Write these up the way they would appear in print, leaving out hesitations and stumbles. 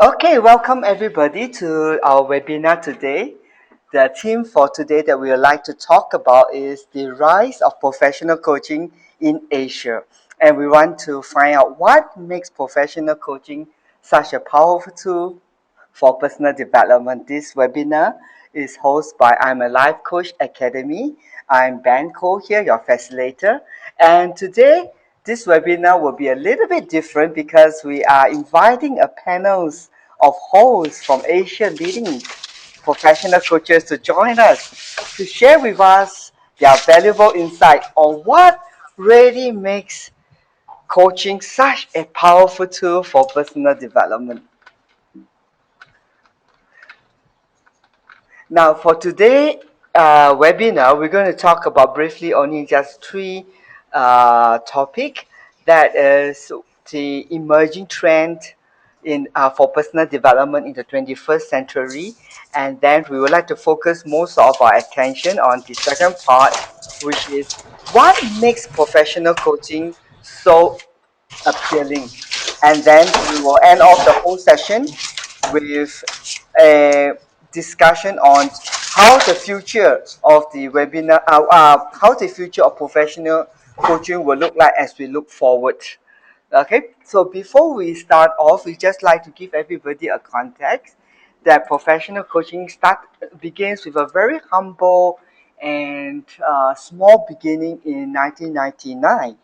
Okay, welcome everybody to our webinar today. The theme for today that we would like to talk about is the rise of professional coaching in Asia. And we want to find out what makes professional coaching such a powerful tool for personal development. This webinar is hosted by I'm a Life Coach Academy. I'm Ben Cole here, your facilitator. And today, this webinar will be a little bit different because we are inviting a panels of hosts from Asia leading professional coaches to join us to share with us their valuable insight on what really makes coaching such a powerful tool for personal development. Now, for today webinar, we're going to talk about briefly only just three topic. That is the emerging trend in for personal development in the 21st century, and then we would like to focus most of our attention on the second part, which is what makes professional coaching so appealing. And then we will end off the whole session with a discussion on how the future of the webinar, how the future of professional coaching will look like as we look forward. Okay, so before we start off, we just like to give everybody a context that professional coaching begins with a very humble and small beginning in 1999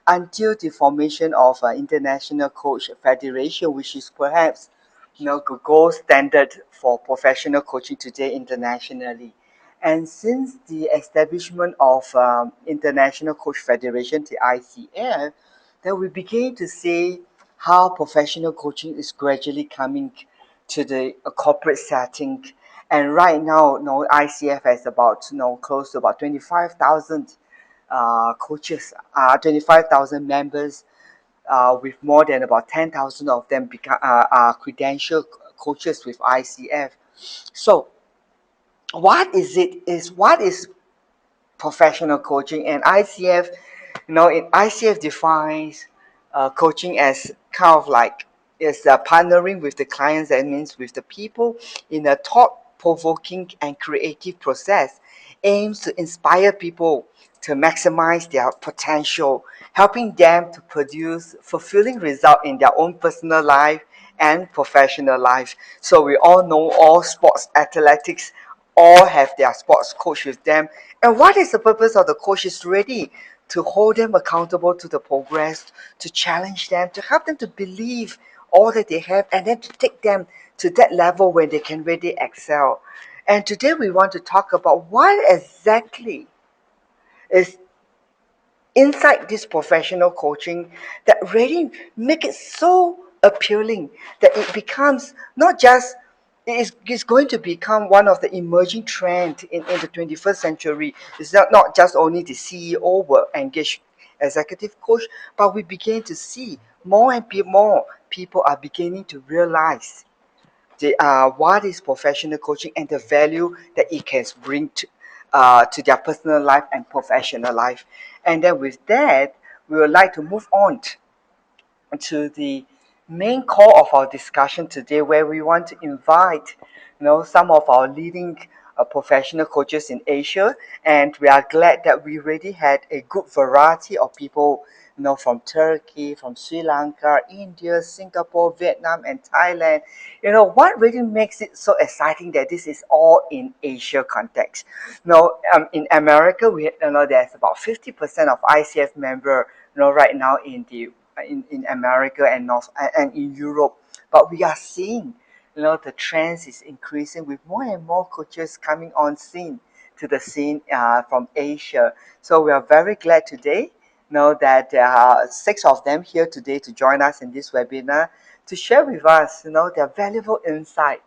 until the formation of International Coach Federation, which is perhaps the gold standard for professional coaching today internationally. And since the establishment of International Coach Federation, the ICF, then we begin to see how professional coaching is gradually coming to the corporate setting. And right now, ICF has about close to about 25,000 coaches, 25,000 members, with more than about 10,000 of them are credentialed coaches with ICF. So, what is professional coaching? And ICF, in ICF defines coaching as kind of like is partnering with the clients. That means with the people in a thought-provoking and creative process, aims to inspire people to maximize their potential, helping them to produce fulfilling results in their own personal life and professional life. So we all know all sports athletics all have their sports coach with them. And what is the purpose of the coach is ready to hold them accountable to the progress, to challenge them, to help them to believe all that they have, and then to take them to that level where they can really excel. And today we want to talk about what exactly is inside this professional coaching that really make it so appealing that it becomes not just it's going to become one of the emerging trend in the 21st century. It's not just only the CEO will engage executive coach, but we begin to see more and more people are beginning to realize what is professional coaching and the value that it can bring to their personal life and professional life. And then with that, we would like to move on to the main core of our discussion today, where we want to invite some of our leading professional coaches in Asia, and we are glad that we already had a good variety of people, from Turkey, from Sri Lanka, India, Singapore, Vietnam, and Thailand. What really makes it so exciting that this is all in Asia context. In America, there's about 50% of ICF member, right now in America and North and in Europe. But we are seeing, the trends is increasing with more and more coaches coming on scene from Asia. So we are very glad today, that there are six of them here today to join us in this webinar to share with us, their valuable insight.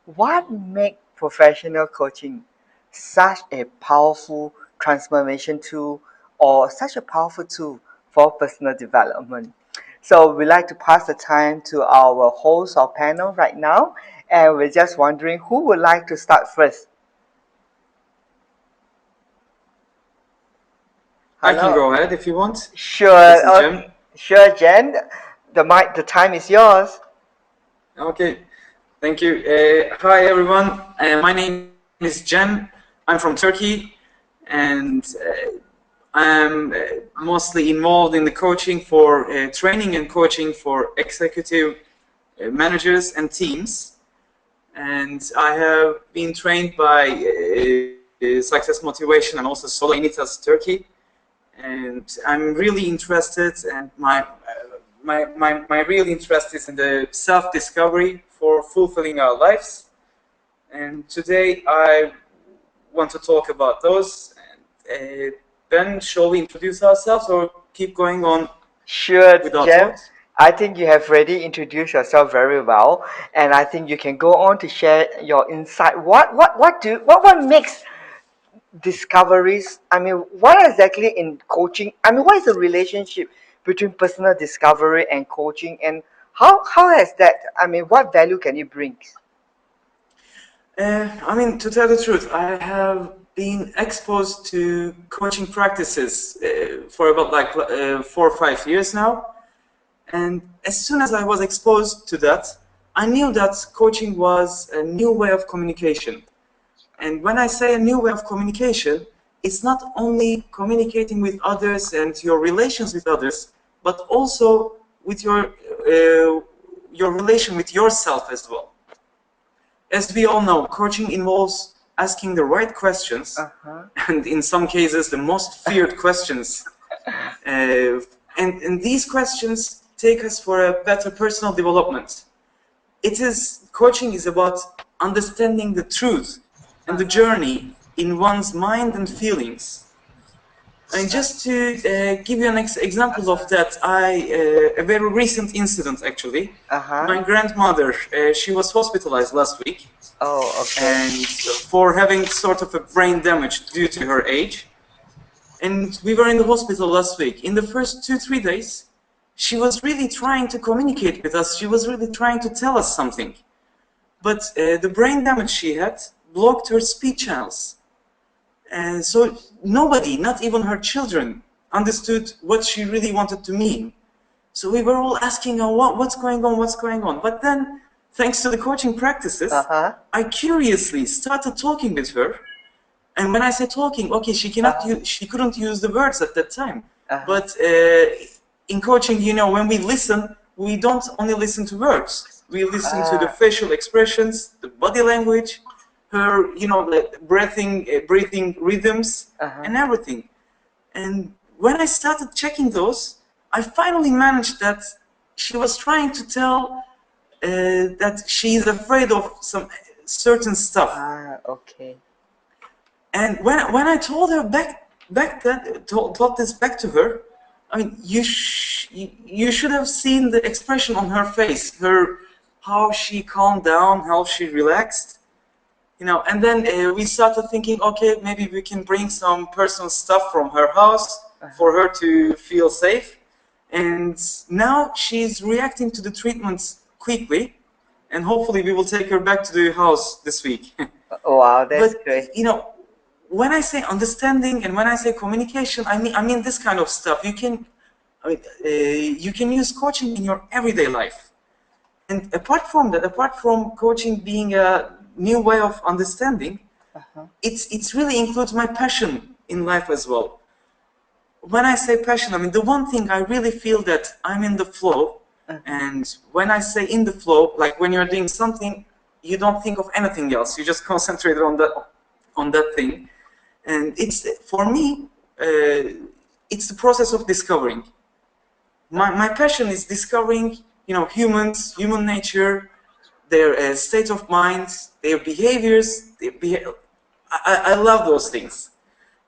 What makes professional coaching such a powerful transformation tool or such a powerful tool for personal development? So we'd like to pass the time to our host or panel right now, and we're just wondering who would like to start first. I can Hello. go ahead if you want. Sure. This is Jim. Sure, Jen. The time is yours. Okay, thank you. Hi everyone, my name is Jen. I'm from Turkey, and I'm mostly involved in the coaching for training and coaching for executive managers and teams. And I have been trained by Success Motivation and also Solo Initas Turkey. And I'm really interested, and my real interest is in the self-discovery for fulfilling our lives. And today I want to talk about those. And then shall we introduce ourselves or keep going on Sure, with our Jem. talks? I think you have already introduced yourself very well, and I think you can go on to share your insight. What makes discoveries? I mean, what exactly in coaching? I mean, what is the relationship between personal discovery and coaching, and how has that? I mean, what value can it bring? I mean, to tell the truth, I have been exposed to coaching practices for about like 4 or 5 years now. And as soon as I was exposed to that, I knew that coaching was a new way of communication. And when I say a new way of communication, it's not only communicating with others and your relations with others, but also with your relation with yourself as well. As we all know, coaching involves asking the right questions, and in some cases, the most feared questions. And these questions take us for a better personal development. Coaching is about understanding the truth and the journey in one's mind and feelings. And just to give you an example of that, a very recent incident actually. My grandmother, she was hospitalized last week. Oh, okay. And for having sort of a brain damage due to her age. And we were in the hospital last week. In the first 2-3 days, she was really trying to communicate with us. She was really trying to tell us something. But the brain damage she had blocked her speech channels. And so nobody, not even her children, understood what she really wanted to mean. So we were all asking her, what's going on, what's going on? But then, thanks to the coaching practices, I curiously started talking with her. And when I say talking, okay, she couldn't use the words at that time. But in coaching, you know, when we listen, we don't only listen to words. We listen to the facial expressions, the body language, her, you know, the breathing rhythms, and everything. And when I started checking those, I finally managed that she was trying to tell that she is afraid of some certain stuff. Okay. And when I told her taught this back to her, I mean, you should have seen the expression on her face, how she calmed down, how she relaxed, you know. And then we started thinking, okay, maybe we can bring some personal stuff from her house for her to feel safe. And now she's reacting to the treatments quickly, and hopefully we will take her back to the house this week. Wow, that's great. You know, when I say understanding and when I say communication, I mean this kind of stuff. You can use coaching in your everyday life. And apart from that, apart from coaching being a new way of understanding, it really includes my passion in life as well. When I say passion, I mean the one thing I really feel that I'm in the flow. And when I say in the flow, like when you're doing something, you don't think of anything else. You just concentrate on that thing. And it's, for me, it's the process of discovering. My passion is discovering, you know, humans, human nature, their state of mind, their behaviors. I love those things.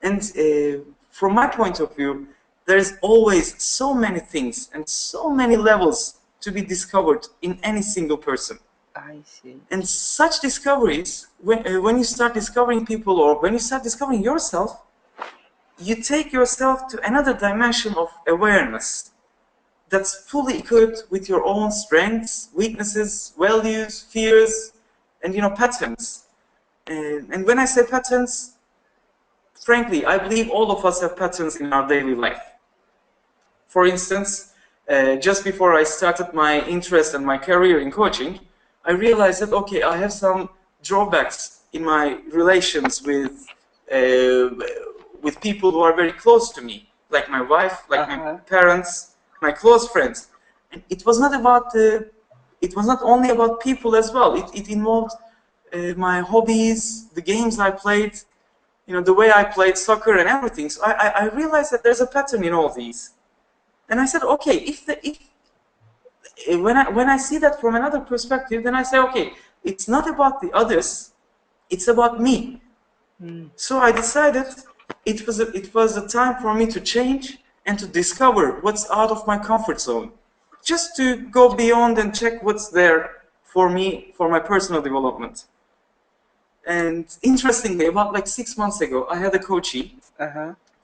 And from my point of view, there's always so many things and so many levels to be discovered in any single person. I see. And such discoveries, when you start discovering people or when you start discovering yourself, you take yourself to another dimension of awareness that's fully equipped with your own strengths, weaknesses, values, fears, and, you know, patterns. And when I say patterns, frankly, I believe all of us have patterns in our daily life. For instance, just before I started my interest and my career in coaching, I realized that, okay, I have some drawbacks in my relations with people who are very close to me, like my wife, like my parents, my close friends. And it was not about it was not only about people as well. It involved my hobbies, the games I played, you know, the way I played soccer and everything. So I realized that there's a pattern in all these. And I said, okay, if when I see that from another perspective, then I say, okay, it's not about the others, it's about me. So I decided it was a time for me to change and to discover what's out of my comfort zone, just to go beyond and check what's there for me, for my personal development. And interestingly, about like 6 months ago, I had a coachee,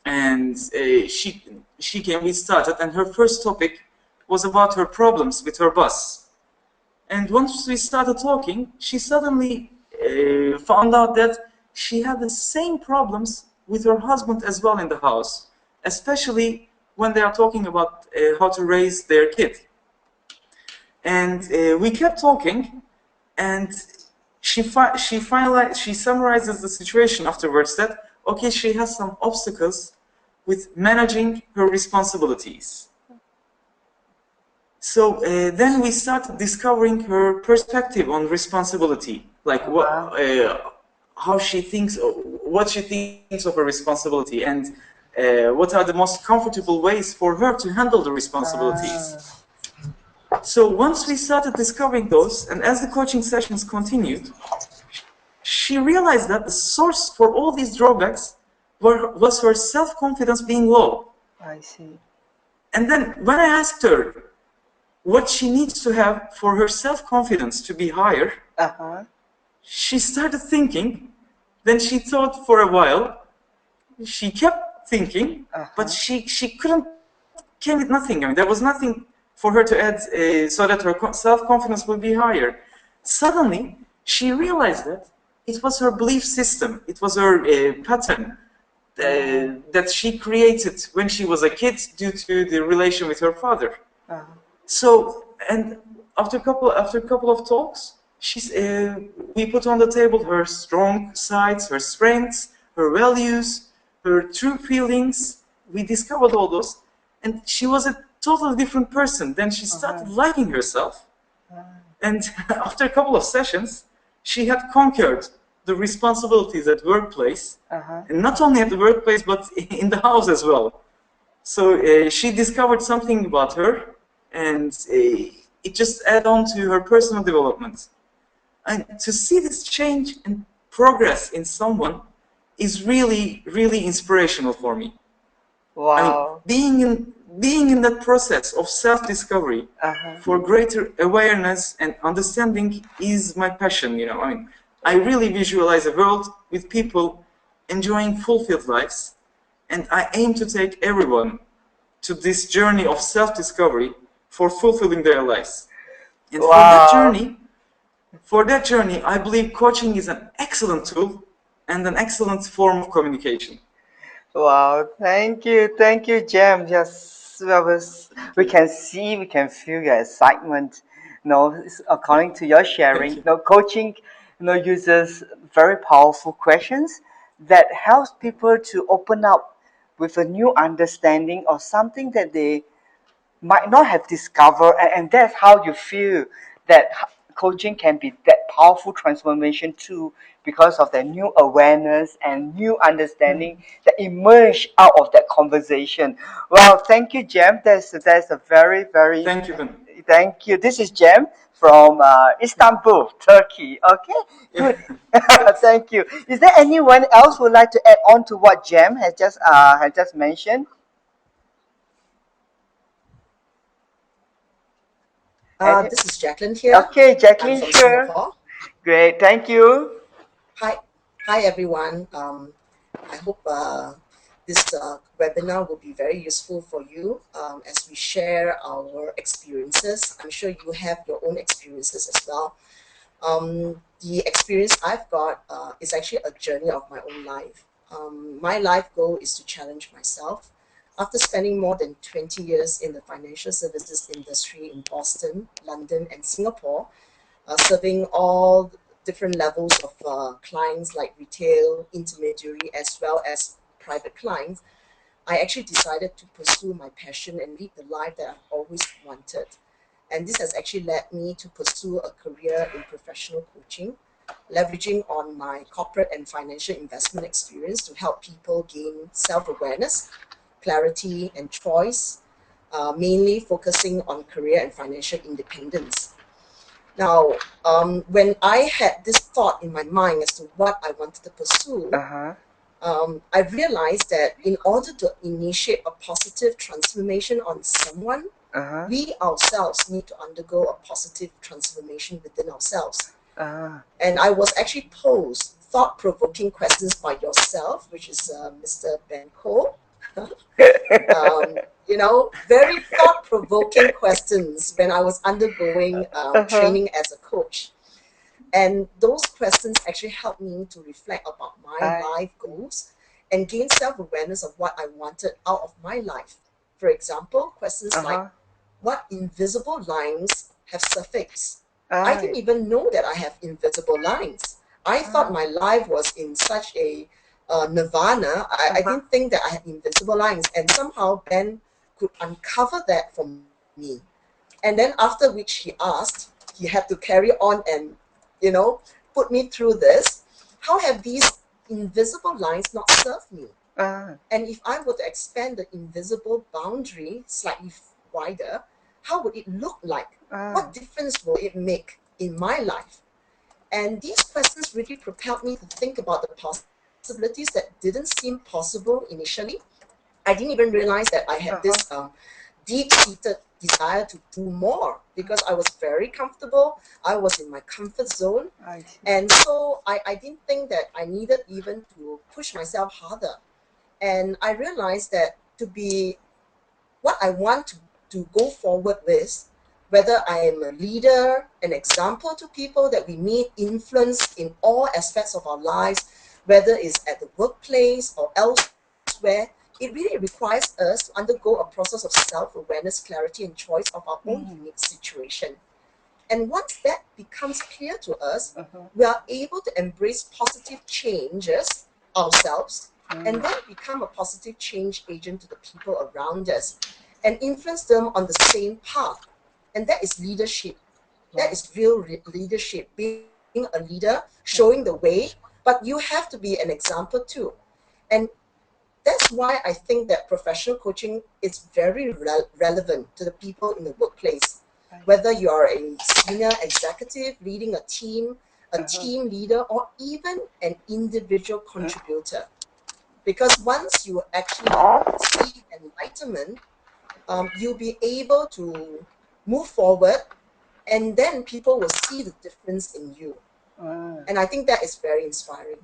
and she came. We started, and her first topic was about her problems with her boss. And once we started talking, she suddenly found out that she had the same problems with her husband as well in the house, especially when they are talking about how to raise their kid. And we kept talking, and she summarizes the situation afterwards that, okay, she has some obstacles with managing her responsibilities. So then we started discovering her perspective on responsibility, like how she thinks, what she thinks of her responsibility, and what are the most comfortable ways for her to handle the responsibilities. So once we started discovering those, and as the coaching sessions continued, she realized that the source for all these drawbacks was her self-confidence being low. I see. And then when I asked her what she needs to have for her self-confidence to be higher, she started thinking. Then she thought for a while. She kept thinking, but she couldn't came with nothing. I mean, there was nothing for her to add so that her self-confidence would be higher. Suddenly, she realized that it was her belief system. It was her pattern that she created when she was a kid due to the relation with her father. So, and after a couple of talks, we put on the table her strong sides, her strengths, her values, her true feelings. We discovered all those, and she was a totally different person. Then she started liking herself, and after a couple of sessions, she had conquered the responsibilities at workplace, and not only at the workplace but in the house as well. So she discovered something about her, and it just added on to her personal development. And to see this change and progress in someone is really, really inspirational for me. Wow. I mean, being in that process of self-discovery for greater awareness and understanding is my passion. You know, I mean, I really visualize a world with people enjoying fulfilled lives, and I aim to take everyone to this journey of self-discovery for fulfilling their lives. And for that journey, I believe coaching is an excellent tool and an excellent form of communication. Wow, thank you, Jem. Just we can see, we can feel your excitement. According to your sharing, Thank you. coaching, uses very powerful questions that helps people to open up with a new understanding of something that they might not have discovered, and that's how you feel that coaching can be that powerful transformation too, because of the new awareness and new understanding that emerge out of that conversation. Well, thank you, Jem. That's a very Thank you, Ben. thank you. This is Jem from Istanbul, Turkey. Okay, good. Thank you. Is there anyone else who would like to add on to what Jem has just mentioned? This is Jacqueline here. Okay, I'm Jacqueline, from sure. Singapore. Great, thank you. Hi, hi everyone. I hope this webinar will be very useful for you as we share our experiences. I'm sure you have your own experiences as well. The experience I've got is actually a journey of my own life. My life goal is to challenge myself. After spending more than 20 years in the financial services industry in Boston, London, and Singapore, serving all different levels of clients like retail, intermediary, as well as private clients, I actually decided to pursue my passion and lead the life that I've always wanted. And this has actually led me to pursue a career in professional coaching, leveraging on my corporate and financial investment experience to help people gain self awareness, clarity, and choice, mainly focusing on career and financial independence. Now, when I had this thought in my mind as to what I wanted to pursue, Uh-huh. I realized that in order to initiate a positive transformation on someone, Uh-huh. we ourselves need to undergo a positive transformation within ourselves. Uh, And I was actually posed thought-provoking questions by yourself, which is Mr. Ben Cole. Very thought-provoking questions when I was undergoing uh-huh. training as a coach. And those questions actually helped me to reflect about my I life see. goals and gain self-awareness of what I wanted out of my life. For example, questions like, Uh-huh. what invisible lines have surfaced? I I didn't even know that I have invisible lines. I thought ah, my life was in such a nirvana. I uh-huh. didn't think that I had invisible lines. And somehow Ben could uncover that for me. And then after which he asked, he had to carry on and, you know, put me through this. How have these invisible lines not served me? Ah, And if I were to expand the invisible boundary slightly wider, how would it look like? ah, What difference will it make in my life? And these questions really propelled me to think about the possibilities that didn't seem possible initially. I didn't even realize that I had uh-huh. this deep-seated desire to do more because I was very comfortable. I was in my comfort zone. I see. And so I didn't think that I needed even to push myself harder. And I realized that to be what I want to go forward with, whether I am a leader, an example to people that we meet, influence in all aspects of our lives, whether it's at the workplace or elsewhere, it really requires us to undergo a process of self-awareness, clarity, and choice of our own Mm, unique situation. And once that becomes clear to us, uh-huh. we are able to embrace positive changes ourselves and Mm, then become a positive change agent to the people around us and influence them on the same path. And that is leadership. That wow. is real leadership, being a leader, showing the way, but you have to be an example too. And that's why I think that professional coaching is very relevant to the people in the workplace. I Whether see. you are a senior executive leading a Uh-huh. team leader, or even an individual contributor. Because once you actually see enlightenment, you'll be able to move forward, and then people will see the difference in you. Ah, And I think that is very inspiring.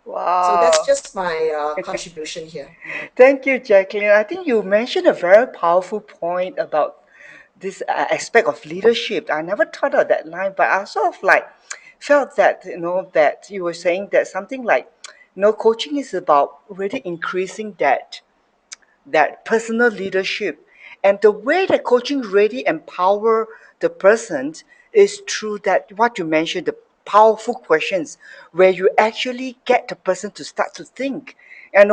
So that's wow. just my contribution here. Thank you, Jacqueline. I think you mentioned a very powerful point about this aspect of leadership. I never thought of that line, but I sort of like felt that that you were saying that something like coaching is about really increasing that personal leadership. And the way that coaching really empower the person is through that what you mentioned, the powerful questions where you actually get the person to start to think. And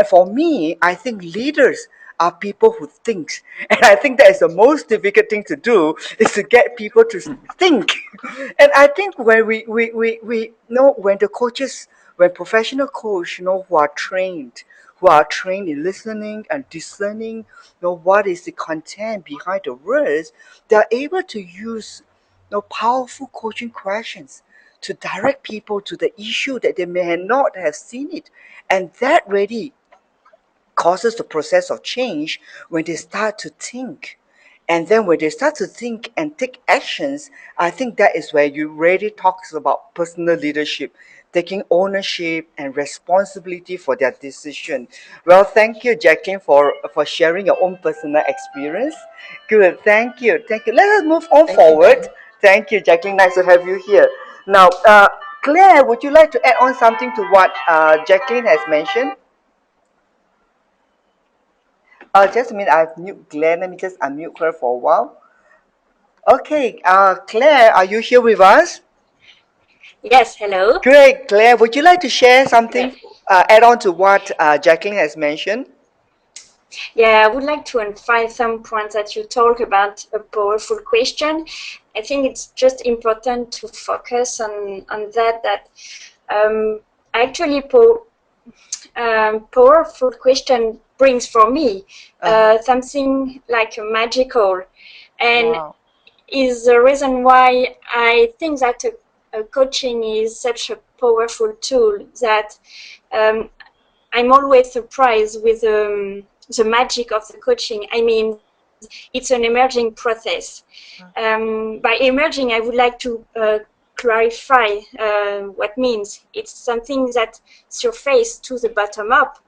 for me, I think leaders are people who think. And I think that is the most difficult thing to do is to get people to think. And I think when we know when the coaches, when professional coach, who are trained in listening and discerning, what is the content behind the words, they are able to use powerful coaching questions to direct people to the issue that they may not have seen it. And that really causes the process of change when they start to think. And then when they start to think and take actions, I think that is where you really talks about personal leadership, taking ownership and responsibility for their decision. Well, thank you, Jacqueline, for sharing your own personal experience. Good, thank you, thank you. Let us move on Thank you, forward. Ben. Thank you, Jacqueline. Nice to have you here. Now, Claire, would you like to add on something to what Jacqueline has mentioned? Just a minute, I've mute Glenn. Let me just unmute her for a while. Okay, Claire, are you here with us? Yes, hello. Great, Claire. Would you like to share Yeah, something, add on to what Jacqueline has mentioned? yeah, I would like to emphasize some points that you talk about a powerful question. I think it's just important to focus on that um, actually powerful question brings for me Uh-huh. something like magical, and Wow. is the reason why I think that a coaching is such a powerful tool that um, I'm always surprised with the magic of the coaching. I mean, it's an emerging process. By emerging, I would like to clarify what means. It's something that surfaces to the bottom up.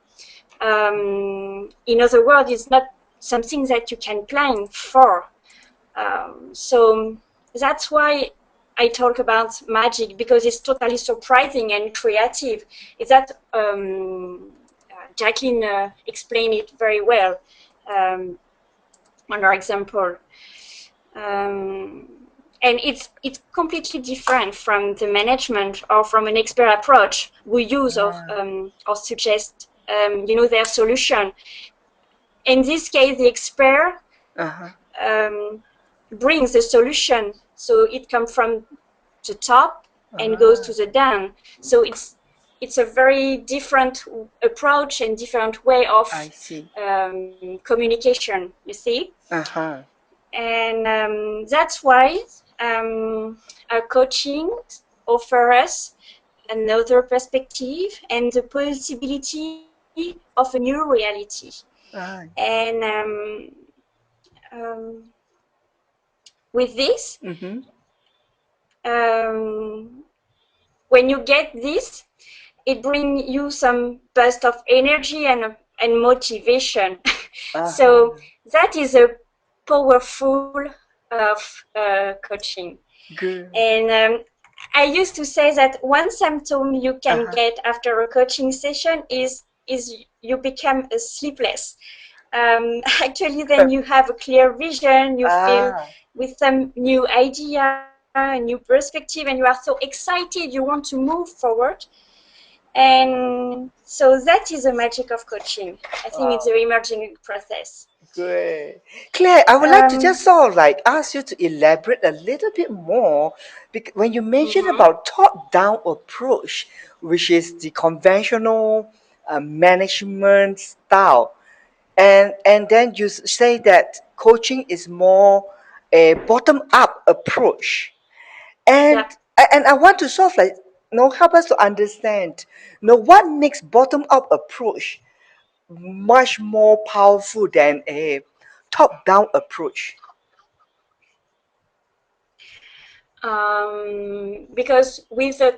In other words, it's not something that you can plan for. So that's why I talk about magic, because it's totally surprising and creative. Is that Jacqueline explained it very well um, on our example. And it's completely different from the management or from an expert approach we use or suggest their solution. In this case, the expert Uh-huh. um, brings the solution, so it comes from the top and goes Ah, to the down. So it's a very different approach and different way of I see. communication, you see. Uh-huh. And that's why our coaching offer us another perspective and the possibility of a new reality. Ah. And um, with this, Mm-hmm. um, when you get this, it brings you some burst of energy and motivation. Uh-huh. So that is a powerful of coaching. Good. And I used to say that one symptom you can Uh-huh. get after a coaching session is you become sleepless. Actually, then you have a clear vision, you feel Ah, with some new idea, a new perspective, and you are so excited, you want to move forward. And so that is the magic of coaching. I think it's wow. a emerging process. Great. Claire, I would like to Um, just sort of like ask you to elaborate a little bit more when you mentioned mhm, about top-down approach, which is the conventional management style, and then you say that coaching is more a bottom-up approach, and yeah. and I want to sort of like help us to understand what makes bottom-up approach much more powerful than a top-down approach. Because with a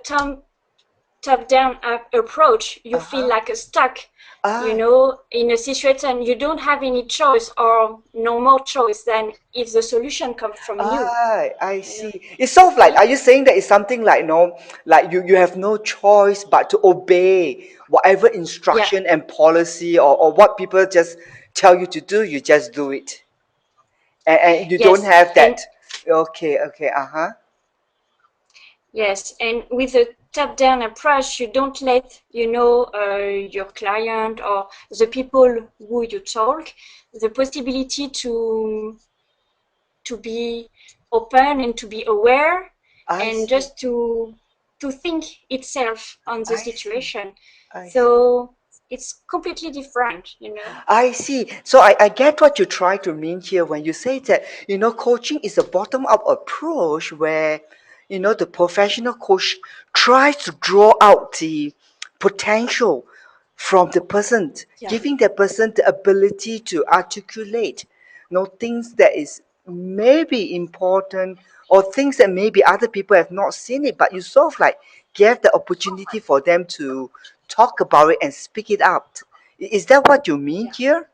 top-down approach, you feel Uh-huh. like a stuck, Ah, in a situation you don't have any choice or no more choice than if the solution comes from you. I You know, see. It's sort of like, see? are you saying that it's something like, like you have no choice but to obey whatever Yeah. instruction and policy or what people just tell you to do, you just do it. And you don't Yes. have And that. Okay, okay, uh-huh. yes, and with a top-down approach, you don't let your client or the people who you talk the possibility to be open and to be aware I and see. just to think itself on the I see. situation. I see. So it's completely different. I see. So I get what you try to mean here when you say that, coaching is a bottom-up approach where, the professional coach tries to draw out the potential from the person, Yeah. giving the person the ability to articulate, things that is maybe important or things that maybe other people have not seen it, but you sort of like give the opportunity for them to talk about it and speak it out. Is that what you mean Yeah. here?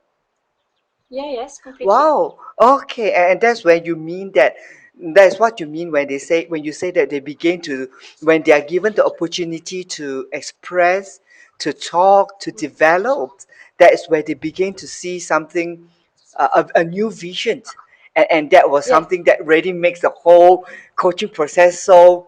Yeah, yes, completely. Wow. Okay, and that's when you mean that. That's what you mean when you say that they begin to when they are given the opportunity to express, to talk, to develop. That is where they begin to see something, a new vision, and that was Yes. something that really makes the whole coaching process so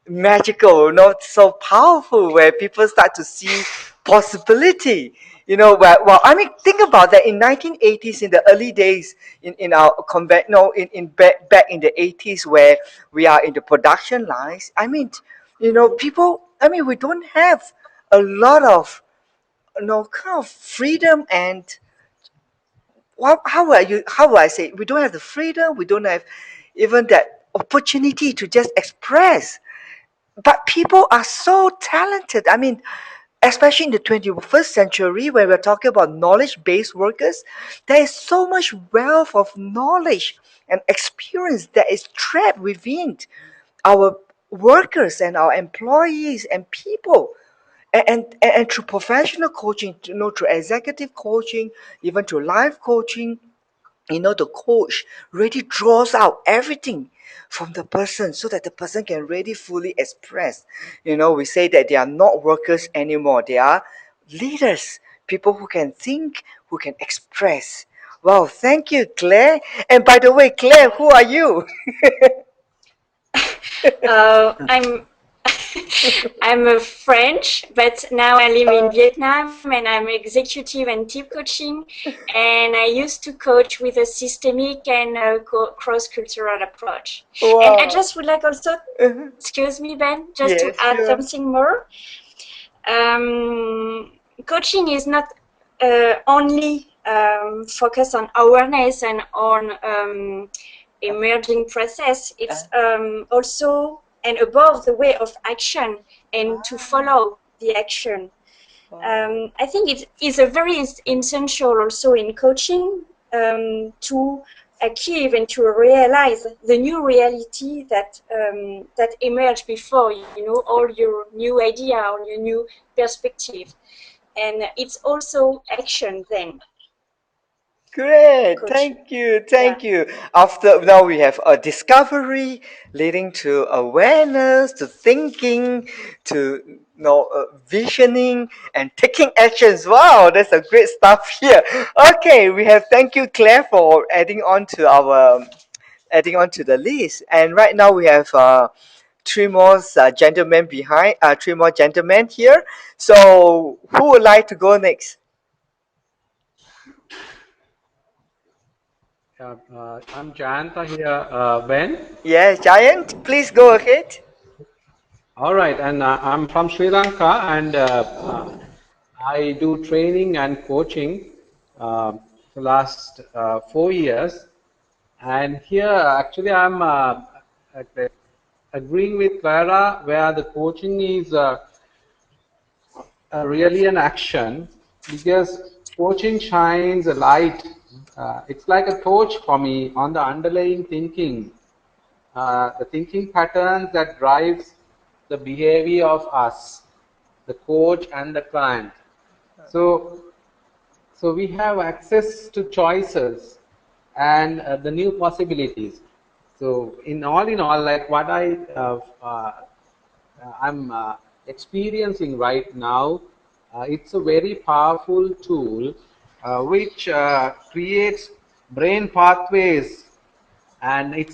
magical, not so powerful, where people start to see possibility. Well, I mean, think about that. In 1980s, in the early days, in our convent, no, in back in the 80s, where we are in the production lines. I mean, people. I mean, we don't have a lot of kind of freedom and how would I say it? We don't have the freedom, we don't have even that opportunity to just express. But people are so talented. I mean, especially in the 21st century, where we're talking about knowledge-based workers, there is so much wealth of knowledge and experience that is trapped within our workers and our employees and people. And through professional coaching, through executive coaching, even through life coaching, the coach really draws out everything from the person so that the person can really fully express. We say that they are not workers anymore, they are leaders, people who can think, who can express. Wow, thank you, Claire. And by the way, Claire, who are you? I'm I'm a French, but now I live in Vietnam and I'm executive and team coaching. And I used to coach with a systemic and cross-cultural approach. And I Wow. just would like also, excuse me, Ben, just to Yes, add sure. something more. Coaching is not only focused on awareness and on emerging process. It's also and above the way of action and to follow the action. I think it is a very essential also in coaching to achieve and to realize the new reality that that emerged before, all your new idea or your new perspective. And it's also action then. Great, Coaching. thank you. After now we have a discovery leading to awareness, to thinking, to visioning and taking actions. Wow, that's a great stuff here. Okay, we have thank you, Claire, for adding on to the list. And right now we have three more gentlemen behind, three more gentlemen here. So who would like to go next? I'm Jayanta here, Ben. Yes, Giant, please go ahead. All right, and I'm from Sri Lanka, and I do training and coaching the last 4 years. And here, actually, I'm ag- agreeing with Clara, where the coaching is really an action, because coaching shines a light. It's like a torch for me on the underlying thinking, the thinking patterns that drives the behavior of us, the coach and the client. So, so we have access to choices and the new possibilities. So in all, like what I'm experiencing right now, it's a very powerful tool which creates brain pathways, and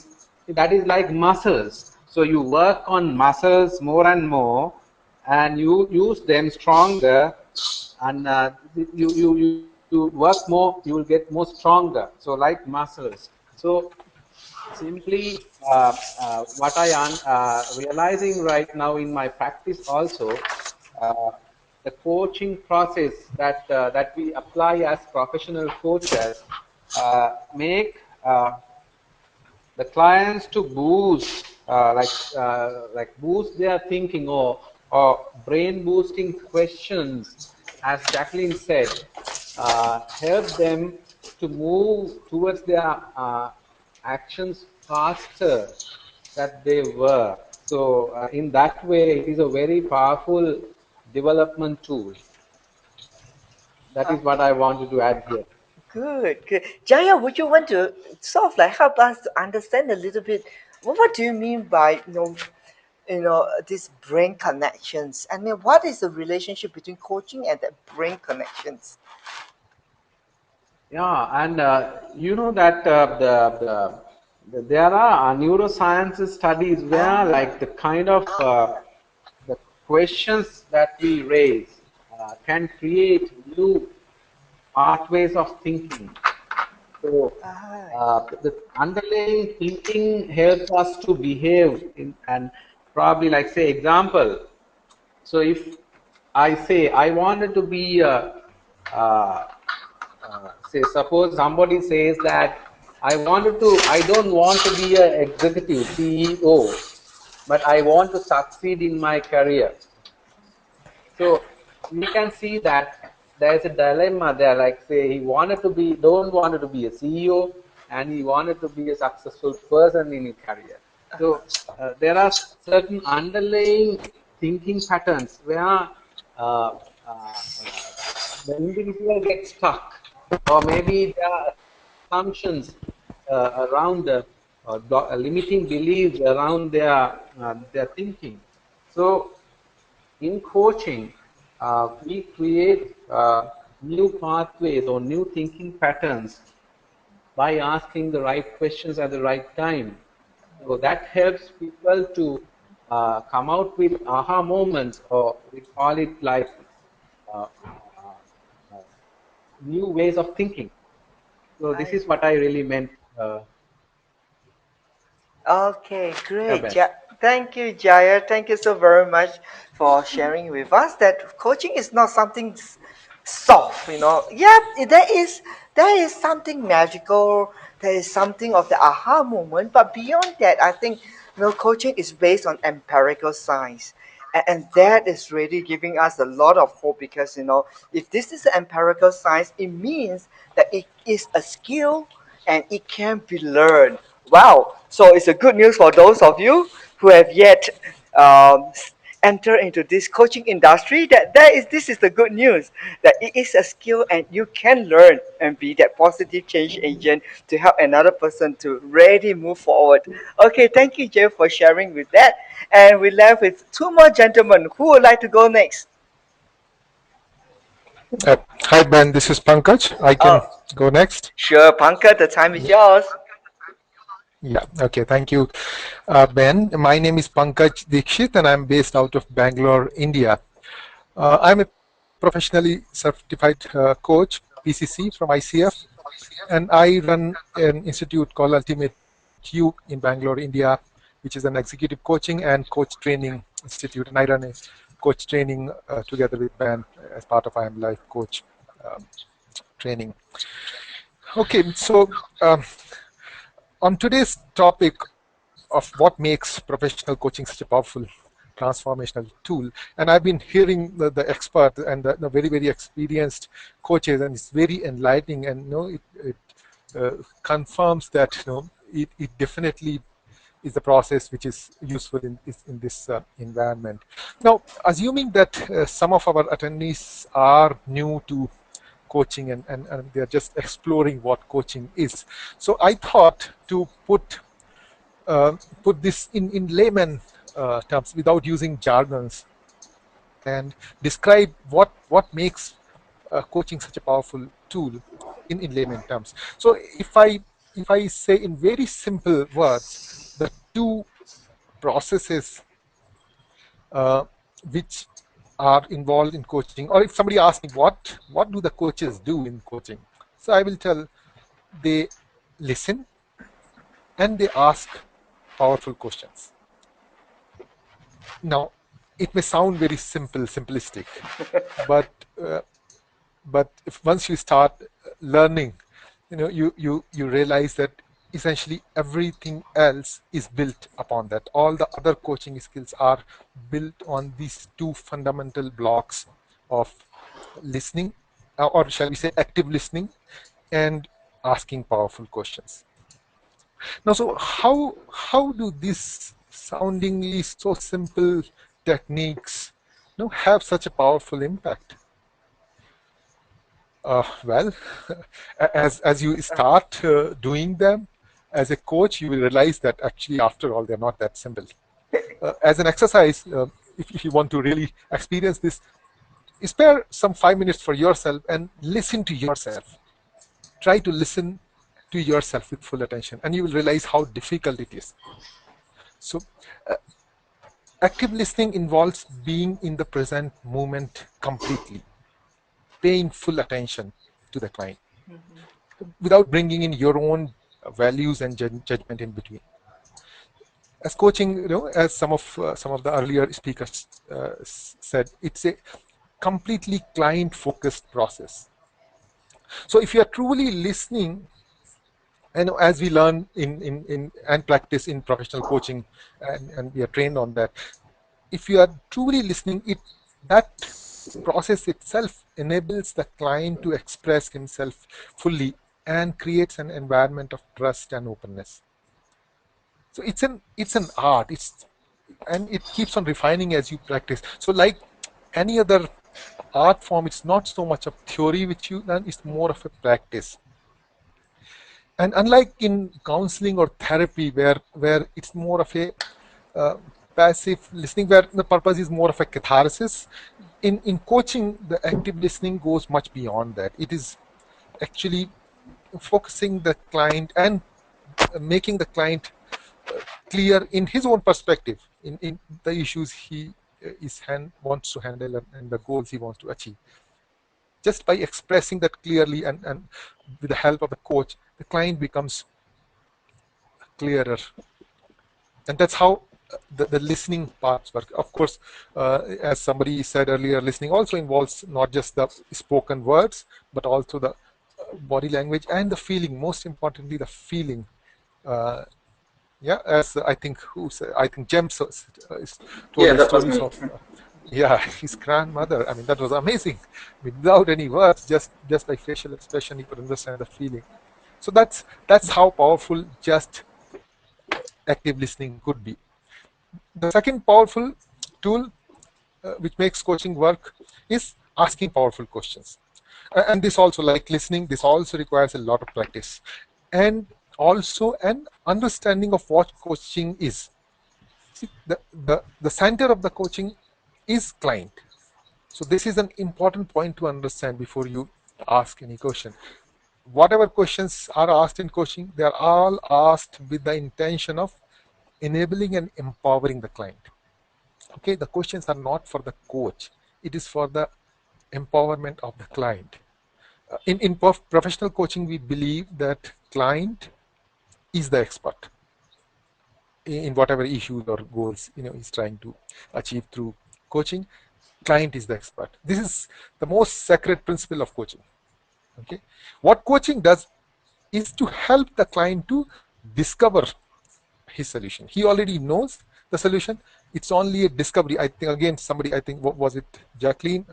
that is like muscles. So you work on muscles more and more, and you use them stronger, and you work more, you will get more stronger. So like muscles. So simply what I am realizing right now in my practice also, uh, the coaching process that we apply as professional coaches make the clients to boost boost their thinking, or brain boosting questions, as Jacqueline said, help them to move towards their actions faster that they were. So in that way, it is a very powerful development tool. That is what I wanted to add here. Good, good. Jaya, would you want to sort of like help us to understand a little bit what do you mean by these brain connections? I mean, what is the relationship between coaching and the brain connections? Yeah, and you know that there are neuroscience studies where like the kind of the questions that we raise can create new pathways of thinking. So the underlying thinking helps us to behave in, and probably like say example. So if I say I wanted to be uh, say suppose somebody says that I don't want to be an executive CEO, but I want to succeed in my career. So we can see that there is a dilemma there. Like say he don't wanted to be a CEO, and he wanted to be a successful person in his career. So there are certain underlying thinking patterns where uh, the individual gets stuck, or maybe there are assumptions around limiting beliefs around their thinking. So in coaching, we create new pathways or new thinking patterns by asking the right questions at the right time. So that helps people to come out with aha moments, or we call it like uh, uh, new ways of thinking. So this is what I really meant. Okay, Yeah, great. Ben. Thank you, Jaya. Thank you so very much for sharing with us that coaching is not something soft, you know. Yeah, there is something magical. There is something of the aha moment. But beyond that, I think coaching is based on empirical science. And that is really giving us a lot of hope because if this is empirical science, it means that it is a skill and it can be learned. Wow! So it's a good news for those of you who have yet um, enter into this coaching industry. This is the good news that it is a skill and you can learn and be that positive change agent to help another person to really move forward. Okay, thank you, Jeff, for sharing with that. And we left with two more gentlemen. Who would like to go next? Hi Ben, this is Pankaj. I can Oh, go next. sure, Pankaj, the time is Yeah, yours. yeah. Okay, thank you, Ben. My name is Pankaj Dikshit, and I'm based out of Bangalore, India. I'm a professionally certified coach, PCC from ICF, and I run an institute called Ultimate You in Bangalore, India, which is an executive coaching and coach training institute. And I run a coach training together with Ben as part of I Am Life Coach um, training. Okay, so on today's topic of what makes professional coaching such a powerful transformational tool, and I've been hearing the expert and the very, very experienced coaches, and it's very enlightening, and it confirms that it definitely is the process which is useful in this environment. Now, assuming that some of our attendees are new to coaching and they're just exploring what coaching is. So I thought to put this in layman terms without using jargons and describe what makes coaching such a powerful tool in layman terms. So if I say in very simple words, the two processes uh, which are involved in coaching, or if somebody asks me what do the coaches do in coaching, so I will tell they listen and they ask powerful questions. Now, it may sound very simplistic, but uh, if once you start learning, you realize that essentially everything else is built upon that. All the other coaching skills are built on these two fundamental blocks of listening, or shall we say active listening, and asking powerful questions. Now, so how do these soundingly so simple techniques have such a powerful impact? Well, as you start doing them as a coach, you will realize that actually, after all, they're not that simple. As an exercise, if you want to really experience this, spare some 5 minutes for yourself and listen to yourself. try to listen to yourself with full attention, and you will realize how difficult it is. So active listening involves being in the present moment completely, paying full attention to the client without bringing in your own values and judgment in between. As coaching, as some of the earlier speakers said, it's a completely client-focused process. So if you are truly listening, and as we learn in and practice in professional coaching, and we are trained on that, if you are truly listening, that process itself enables the client to express himself fully and creates an environment of trust and openness. So it's an art, and it keeps on refining as you practice. So like any other art form, it's not so much of theory which you learn, it's more of a practice. And unlike in counseling or therapy, where it's more of a passive listening, where the purpose is more of a catharsis, in coaching, the active listening goes much beyond that. It is actually focusing the client and making the client clear in his own perspective, in the issues he wants to handle and the goals he wants to achieve. Just by expressing that clearly and with the help of the coach, the client becomes clearer. And that's how the listening parts work. Of course, as somebody said earlier, listening also involves not just the spoken words, but also the body language and the feeling. Most importantly, the feeling. As I think James told the that was stories me. of his grandmother. I mean, that was amazing. I mean, without any words, just by facial expression, you could understand the feeling. So that's how powerful just active listening could be. The second powerful tool which makes coaching work is asking powerful questions. And this also, like listening, this also requires a lot of practice, and also an understanding of what coaching is. See, the center of the coaching is client. So this is an important point to understand before you ask any question. Whatever questions are asked in coaching, they are all asked with the intention of enabling and empowering the client. Okay, the questions are not for the coach. It is for the empowerment of the client. In professional coaching, we believe that client is the expert in whatever issues or goals he's trying to achieve through coaching. Client is the expert. This is the most sacred principle of coaching. Okay, what coaching does is to help the client to discover his solution. He already knows the solution. It's only a discovery. I think, again, somebody, I think, what was it, Jacqueline,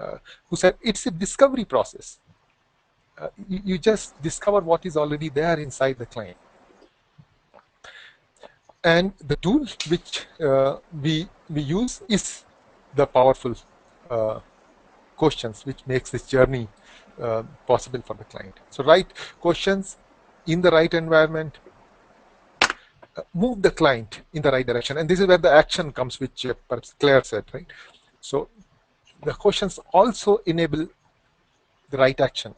who said it's a discovery process. You just discover what is already there inside the client. And the tool which we use is the powerful questions, which makes this journey possible for the client. So right questions in the right environment move the client in the right direction. And this is where the action comes, which perhaps Claire said, right? So the questions also enable the right action.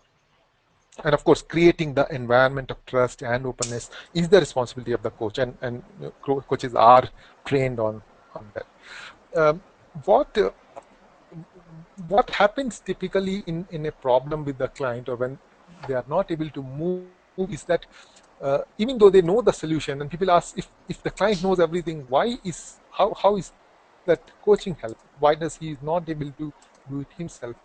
And of course, creating the environment of trust and openness is the responsibility of the coach, and coaches are trained on that. What happens typically in a problem with the client, or when they are not able to move, is that even though they know the solution, and people ask, if the client knows everything, how is that coaching help? Why does he not able to do it himself?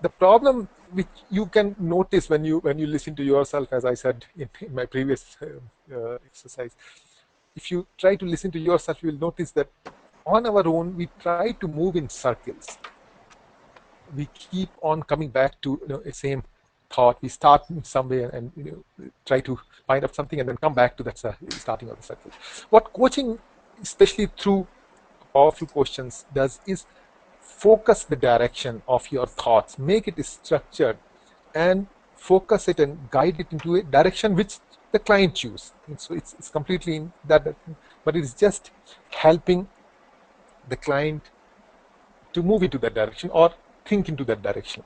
The problem which you can notice when you listen to yourself, as I said in my previous exercise, if you try to listen to yourself, you will notice that on our own we try to move in circles. We keep on coming back to the same thought. We start in some way and try to find out something and then come back to that starting of the circle. What coaching, especially through powerful questions, does is focus the direction of your thoughts, make it structured, and focus it and guide it into a direction which the client choose. And so it's completely in that direction, but it is just helping the client to move into that direction or think into that direction.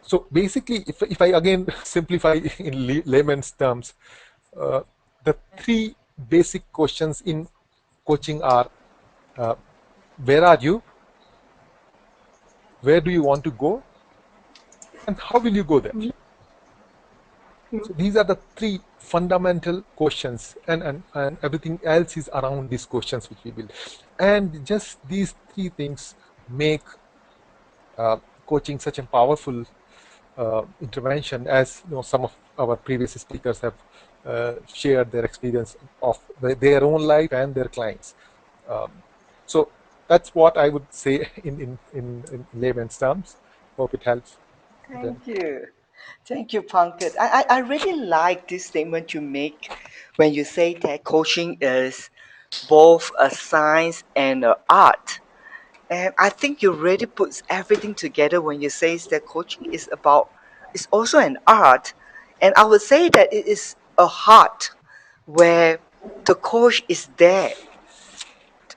So basically, if I again simplify in layman's terms, the three basic questions in coaching are, where are you, where do you want to go, and how will you go there? So these are the three fundamental questions, and everything else is around these questions which we build. And just these three things make coaching such a powerful intervention, as some of our previous speakers have shared their experience of their own life and their clients. So that's what I would say in layman's terms. Hope it helps. Thank you. Thank you, Pankaj. I really like this statement you make when you say that coaching is both a science and an art. And I think you really puts everything together when you say that coaching is about, it's also an art. And I would say that it is a heart where the coach is there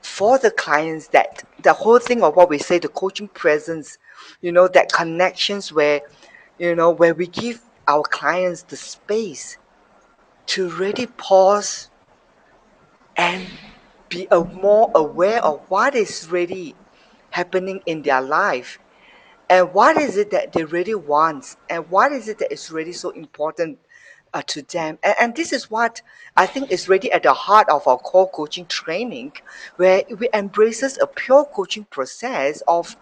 for the clients, that the whole thing of what we say, the coaching presence, that connections where, where we give our clients the space to really pause and be more aware of what is really happening in their life, and what is it that they really want, and what is it that is really so important to them. And this is what I think is really at the heart of our core coaching training, where we embraces a pure coaching process of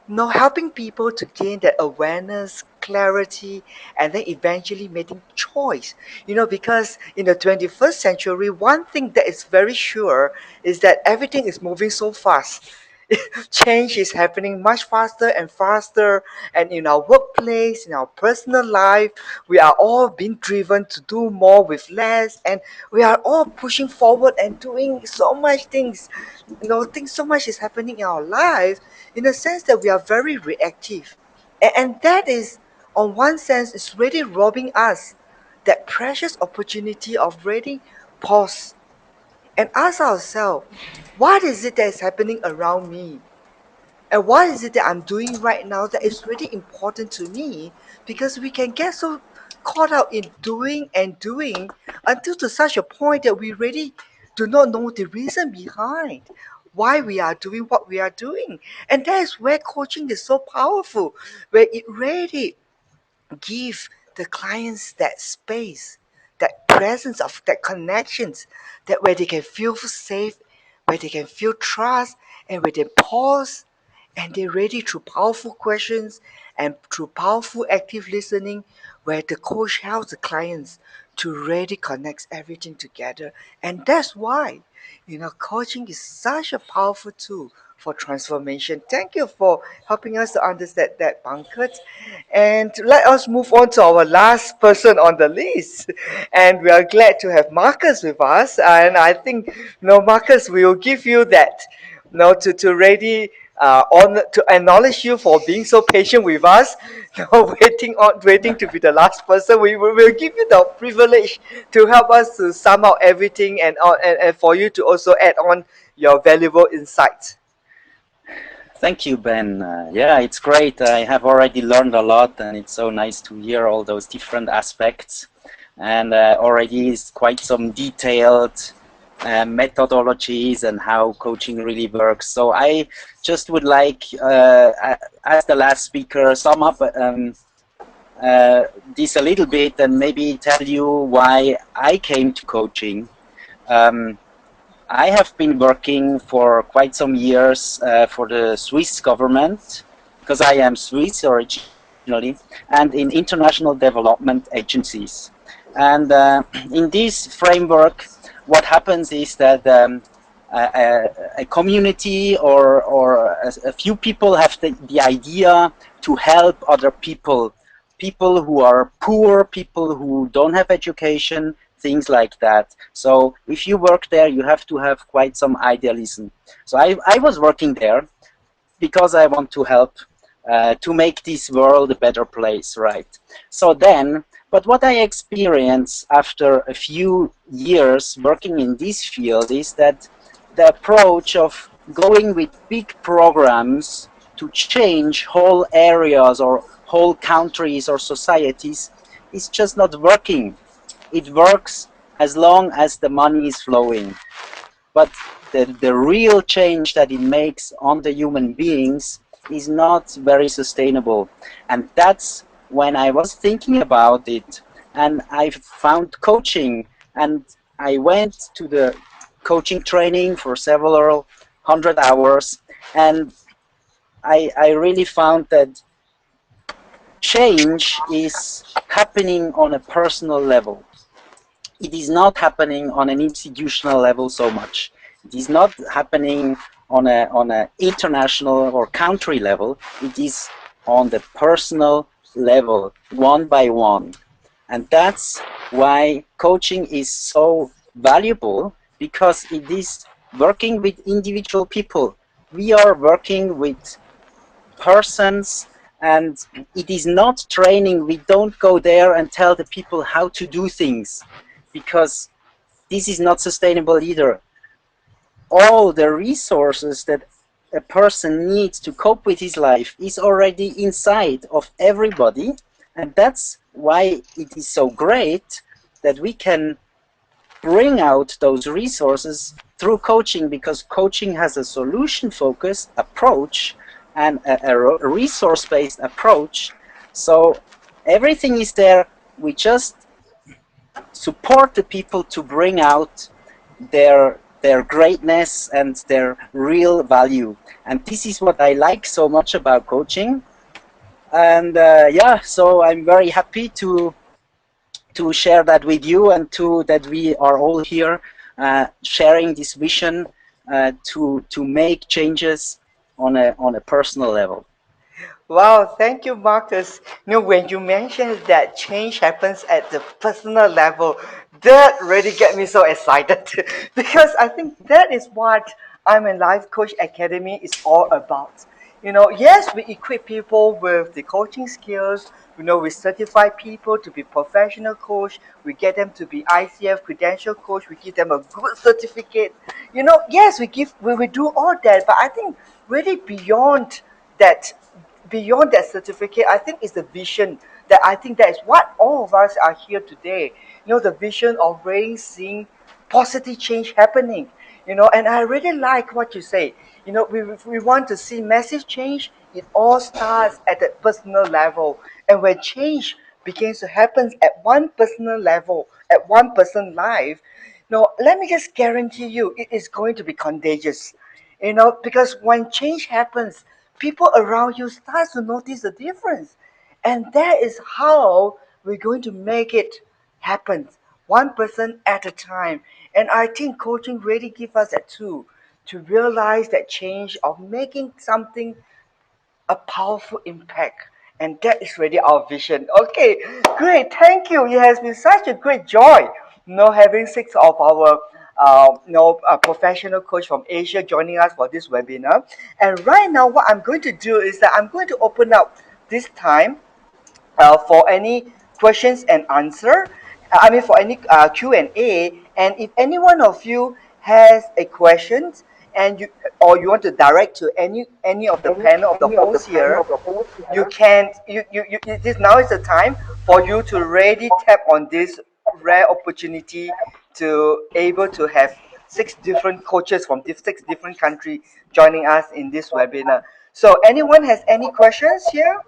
helping people to gain that awareness, clarity, and then eventually making choice. Because in the 21st century, one thing that is very sure is that everything is moving so fast. Change is happening much faster and faster, and in our workplace, in our personal life, we are all being driven to do more with less, and we are all pushing forward and doing so much things. Things so much is happening in our life, in the sense that we are very reactive, and that is, on one sense, is really robbing us that precious opportunity of really pause and ask ourselves, what is it that is happening around me? And what is it that I'm doing right now that is really important to me? Because we can get so caught up in doing and doing until to such a point that we really do not know the reason behind why we are doing what we are doing. And that is where coaching is so powerful, where it really give the clients that space, that presence of that connections, that where they can feel safe, where they can feel trust, and where they pause and they're ready through powerful questions and through powerful active listening, where the coach helps the clients to really connect everything together. And that's why, coaching is such a powerful tool for transformation. Thank you for helping us to understand that, Pankaj. And let us move on to our last person on the list. And we are glad to have Marcus with us. And I think, Marcus, we will give you that, to ready to acknowledge you for being so patient with us. Waiting to be the last person. We will give you the privilege to help us to sum up everything, and for you to also add on your valuable insights. Thank you, Ben. Yeah, it's great. I have already learned a lot, and it's so nice to hear all those different aspects. And already is quite some detailed methodologies and how coaching really works. So I just would like, as the last speaker, sum up this a little bit and maybe tell you why I came to coaching. I have been working for quite some years for the Swiss government, because I am Swiss originally, and in international development agencies. And in this framework, what happens is that a community or a few people have the idea to help other people who are poor, people who don't have education, things like that. So if you work there, you have to have quite some idealism. So I was working there because I want to help to make this world a better place, right? So then, but what I experienced after a few years working in this field is that the approach of going with big programs to change whole areas or whole countries or societies is just not working. It works as long as the money is flowing. But the real change that it makes on the human beings is not very sustainable. And that's when I was thinking about it, and I found coaching, and I went to the coaching training for several hundred hours, and I really found that change is happening on a personal level. It is not happening on an institutional level so much. It is not happening on a international or country level. It is on the personal level, one by one. And that's why coaching is so valuable, because it is working with individual people. We are working with persons, and it is not training. We don't go there and tell the people how to do things, because this is not sustainable either. All the resources that a person needs to cope with his life is already inside of everybody, and that's why it is so great that we can bring out those resources through coaching, because coaching has a solution-focused approach and a resource-based approach. So everything is there. We just support the people to bring out their greatness and their real value. And this is what I like so much about coaching. And yeah, so I'm very happy to share that with you, and that we are all here sharing this vision to make changes on a personal level. Wow, thank you, Marcus. When you mentioned that change happens at the personal level, that really get me so excited because I think that is what I'm a Life Coach Academy is all about. Yes, we equip people with the coaching skills. We certify people to be professional coach. We get them to be ICF credential coach. We give them a good certificate. Yes, we do all that, but I think really that beyond that certificate, I think it's the vision that I think that is what all of us are here today. The vision of really seeing positive change happening. And I really like what you say. We want to see massive change. It all starts at the personal level. And when change begins to happen at one personal level, at one person's life, let me just guarantee you, it is going to be contagious. Because when change happens, people around you start to notice the difference. And that is how we're going to make it happen, one person at a time. And I think coaching really gives us that tool to realize that change of making something a powerful impact. And that is really our vision. Okay, great. Thank you. It has been such a great joy, having six of our professional coach from Asia joining us for this webinar. And right now, what I'm going to do is that I'm going to open up this time for any questions and answer. I mean, for any Q&A. And if any one of you has a question and you want to direct to any of the panel of the hosts here, you can this now is the time for you to really tap on this rare opportunity to able to have six different coaches from six different countries joining us in this webinar. So anyone has any questions here?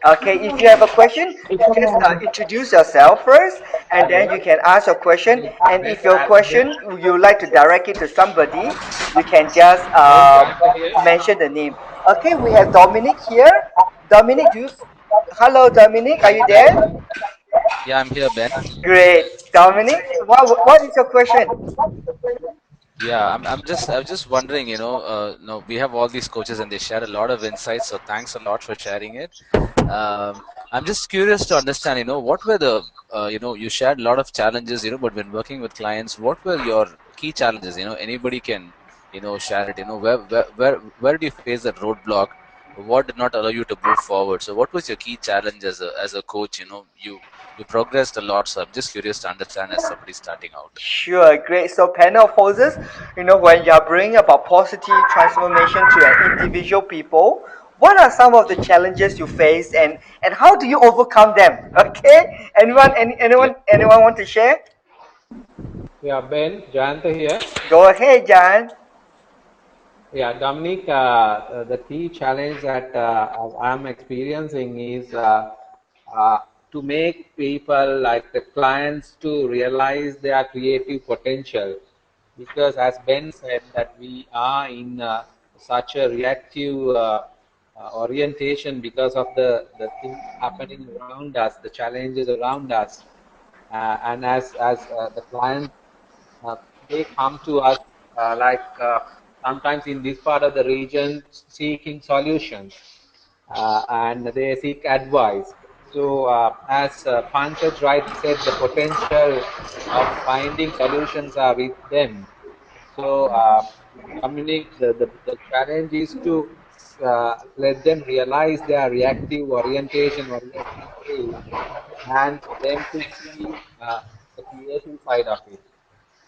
Okay, if you have a question, you just introduce yourself first, and then you can ask your question. And if your question you like to direct it to somebody, you can just mention the name. Okay, we have Dominic here. Dominic, hello, Dominic, are you there? Yeah, I'm here, Ben. Great, Dominic. What is your question? Yeah, I was just wondering, no, we have all these coaches and they share a lot of insights, so thanks a lot for sharing it. I'm just curious to understand, what were you shared a lot of challenges, but when working with clients, what were your key challenges? Anybody can, share it, where do you face that roadblock? What did not allow you to move forward? So what was your key challenge as a coach, you we progressed a lot. So I'm just curious to understand as somebody starting out. Sure, great. So panel of hosts, when you are bringing about positive transformation to an individual people, what are some of the challenges you face, and how do you overcome them? Okay, Great. anyone want to share? Yeah, Ben, Jayanta here. Go ahead, John. Yeah, Dominic, the key challenge that I'm experiencing is uh, to make people like the clients to realize their creative potential. Because as Ben said, that we are in such a reactive orientation because of the things happening around us, the challenges around us. And as the client uh, they come to us sometimes in this part of the region seeking solutions and they seek advice. So as Pankaj right said, the potential of finding solutions are with them. So Dominic, the challenge is to let them realize their reactive orientation or reactive state and for them to see the creative side of it,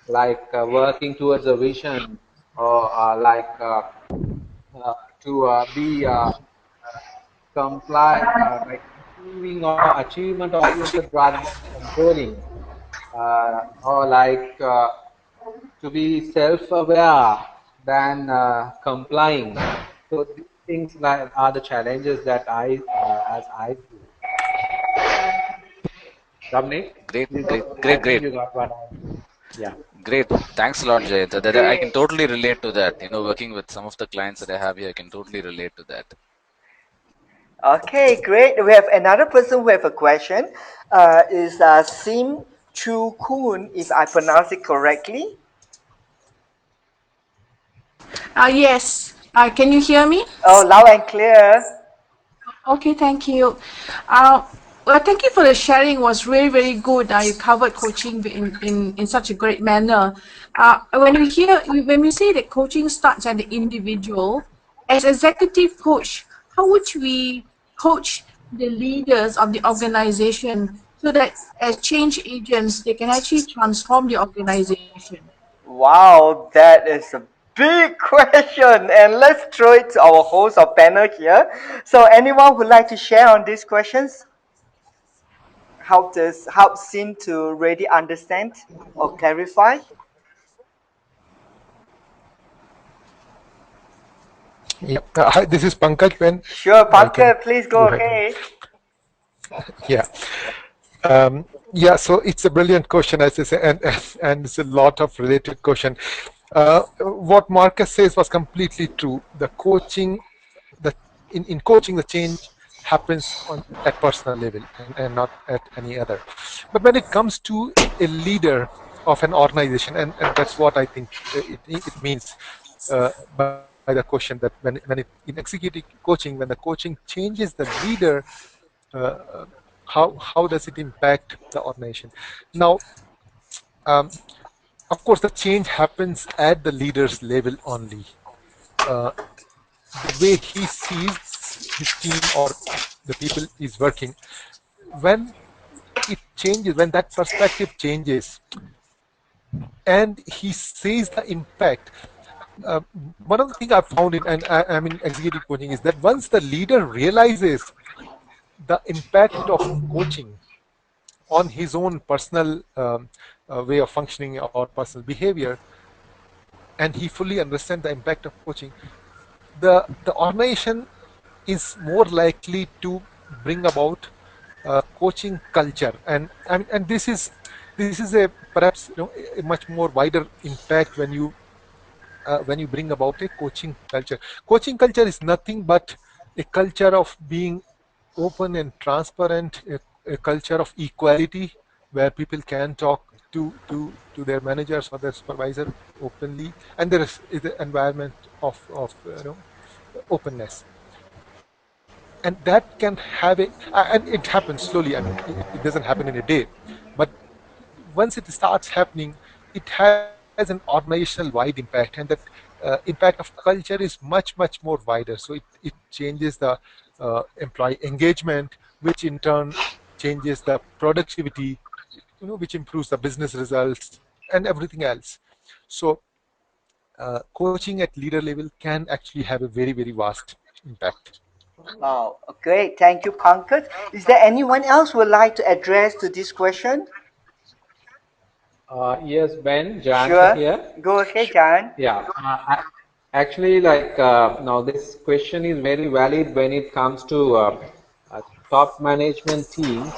like working towards a vision or uh, to be comply like achieving or achievement oriented rather than controlling or to be self-aware than complying. So these things are the challenges that as I see. Dominic, Great, great, I great, think great, you got what I. Yeah. great. Thanks a lot, Jay. I can Great. totally relate to that. Working with some of the clients that I have here, I can totally relate to that. Okay, great. We have another person who have a question. Is Sim Chu Kun, if I pronounce it correctly? Yes. Can you hear me? Oh, loud and clear. Okay, thank you. Uh, well, thank you for the sharing. It was really, very good. You covered coaching in such a great manner. When we say that coaching starts at the individual, as executive coach, how would we coach the leaders of the organization so that as change agents, they can actually transform the organization? Wow, that is a big question. And let's throw it to our host or panel here. So anyone would like to share on these questions? Help Sim to really understand or clarify? Yeah. Hi, this is Pankaj. When Sure, I can Pankaj, please go go ahead. ahead. Yeah. Yeah, so it's a brilliant question, as I say, and it's a lot of related question. What Marcus says was completely true. The coaching, in coaching, the change happens on at personal level and not at any other. But when it comes to a leader of an organization, and that's what I think it means by the question, that when it in executive coaching, when the coaching changes the leader, uh, how does it impact the organization? Now, um, of course, the change happens at the leader's level only. Uh, the way he sees his team or the people is working, when it changes, when that perspective changes, and he sees the impact. Uh, One of the things I've found I'm in executive coaching is that once the leader realizes the impact of coaching on his own personal way of functioning or personal behavior, and he fully understands the impact of coaching, the organization is more likely to bring about coaching culture. And and this is a perhaps a much more wider impact when you bring about a coaching culture. Coaching culture is nothing but a culture of being open and transparent, a culture of equality where people can talk to their managers or their supervisor openly, and there is an environment of openness, and that can have and it happens slowly. I mean, it doesn't happen in a day, but once it starts happening, it has an organizational wide impact, and that impact of culture is much more wider. So it changes the employee engagement, which in turn changes the productivity, which improves the business results and everything else. So coaching at leader level can actually have a very, very vast impact. Wow, great. Thank you, Pankaj. Is there anyone else would like to address to this question? Yes, Ben, Jan Sure. here. Go ahead, Jan. Yeah, actually, now this question is very valid when it comes to top management teams,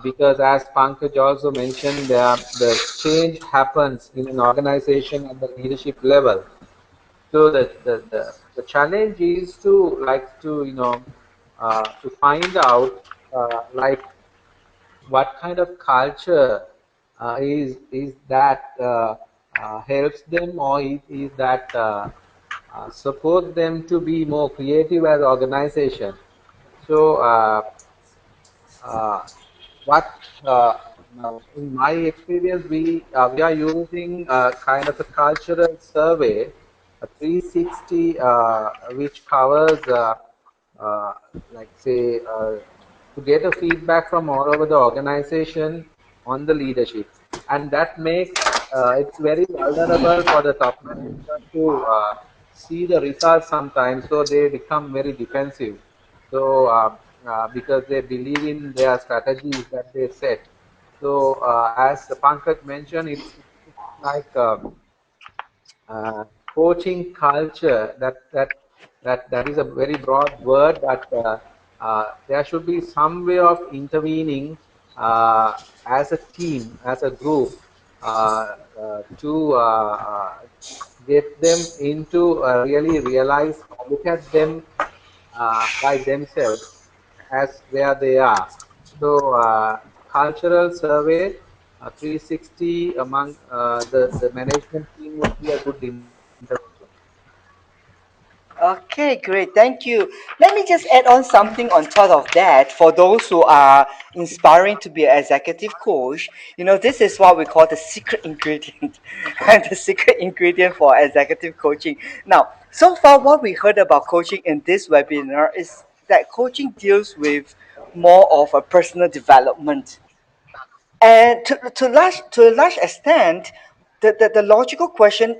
because as Pankaj also mentioned, the change happens in an organization at the leadership level. So the challenge is to to find out what kind of culture is that helps them, or is that support them to be more creative as organization. So uh, what now in my experience, we are using kind of a cultural survey, a 360, which covers uh, say to get a feedback from all over the organization on the leadership, and that makes it's very vulnerable for the top management to see the results sometimes, so they become very defensive. So because they believe in their strategies that they set. So as Pankaj mentioned, it's like coaching culture. That is a very broad word, but there should be some way of intervening as a team, as a group, to get them into really realize, look at them by themselves as where they are. So cultural survey 360 among the management team would be a good intervention. Okay, great. Thank you. Let me just add on something on top of that for those who are inspiring to be an executive coach. This is what we call the secret ingredient, the secret ingredient for executive coaching. Now, so far, what we heard about coaching in this webinar is that coaching deals with more of a personal development. And to a large extent, the logical question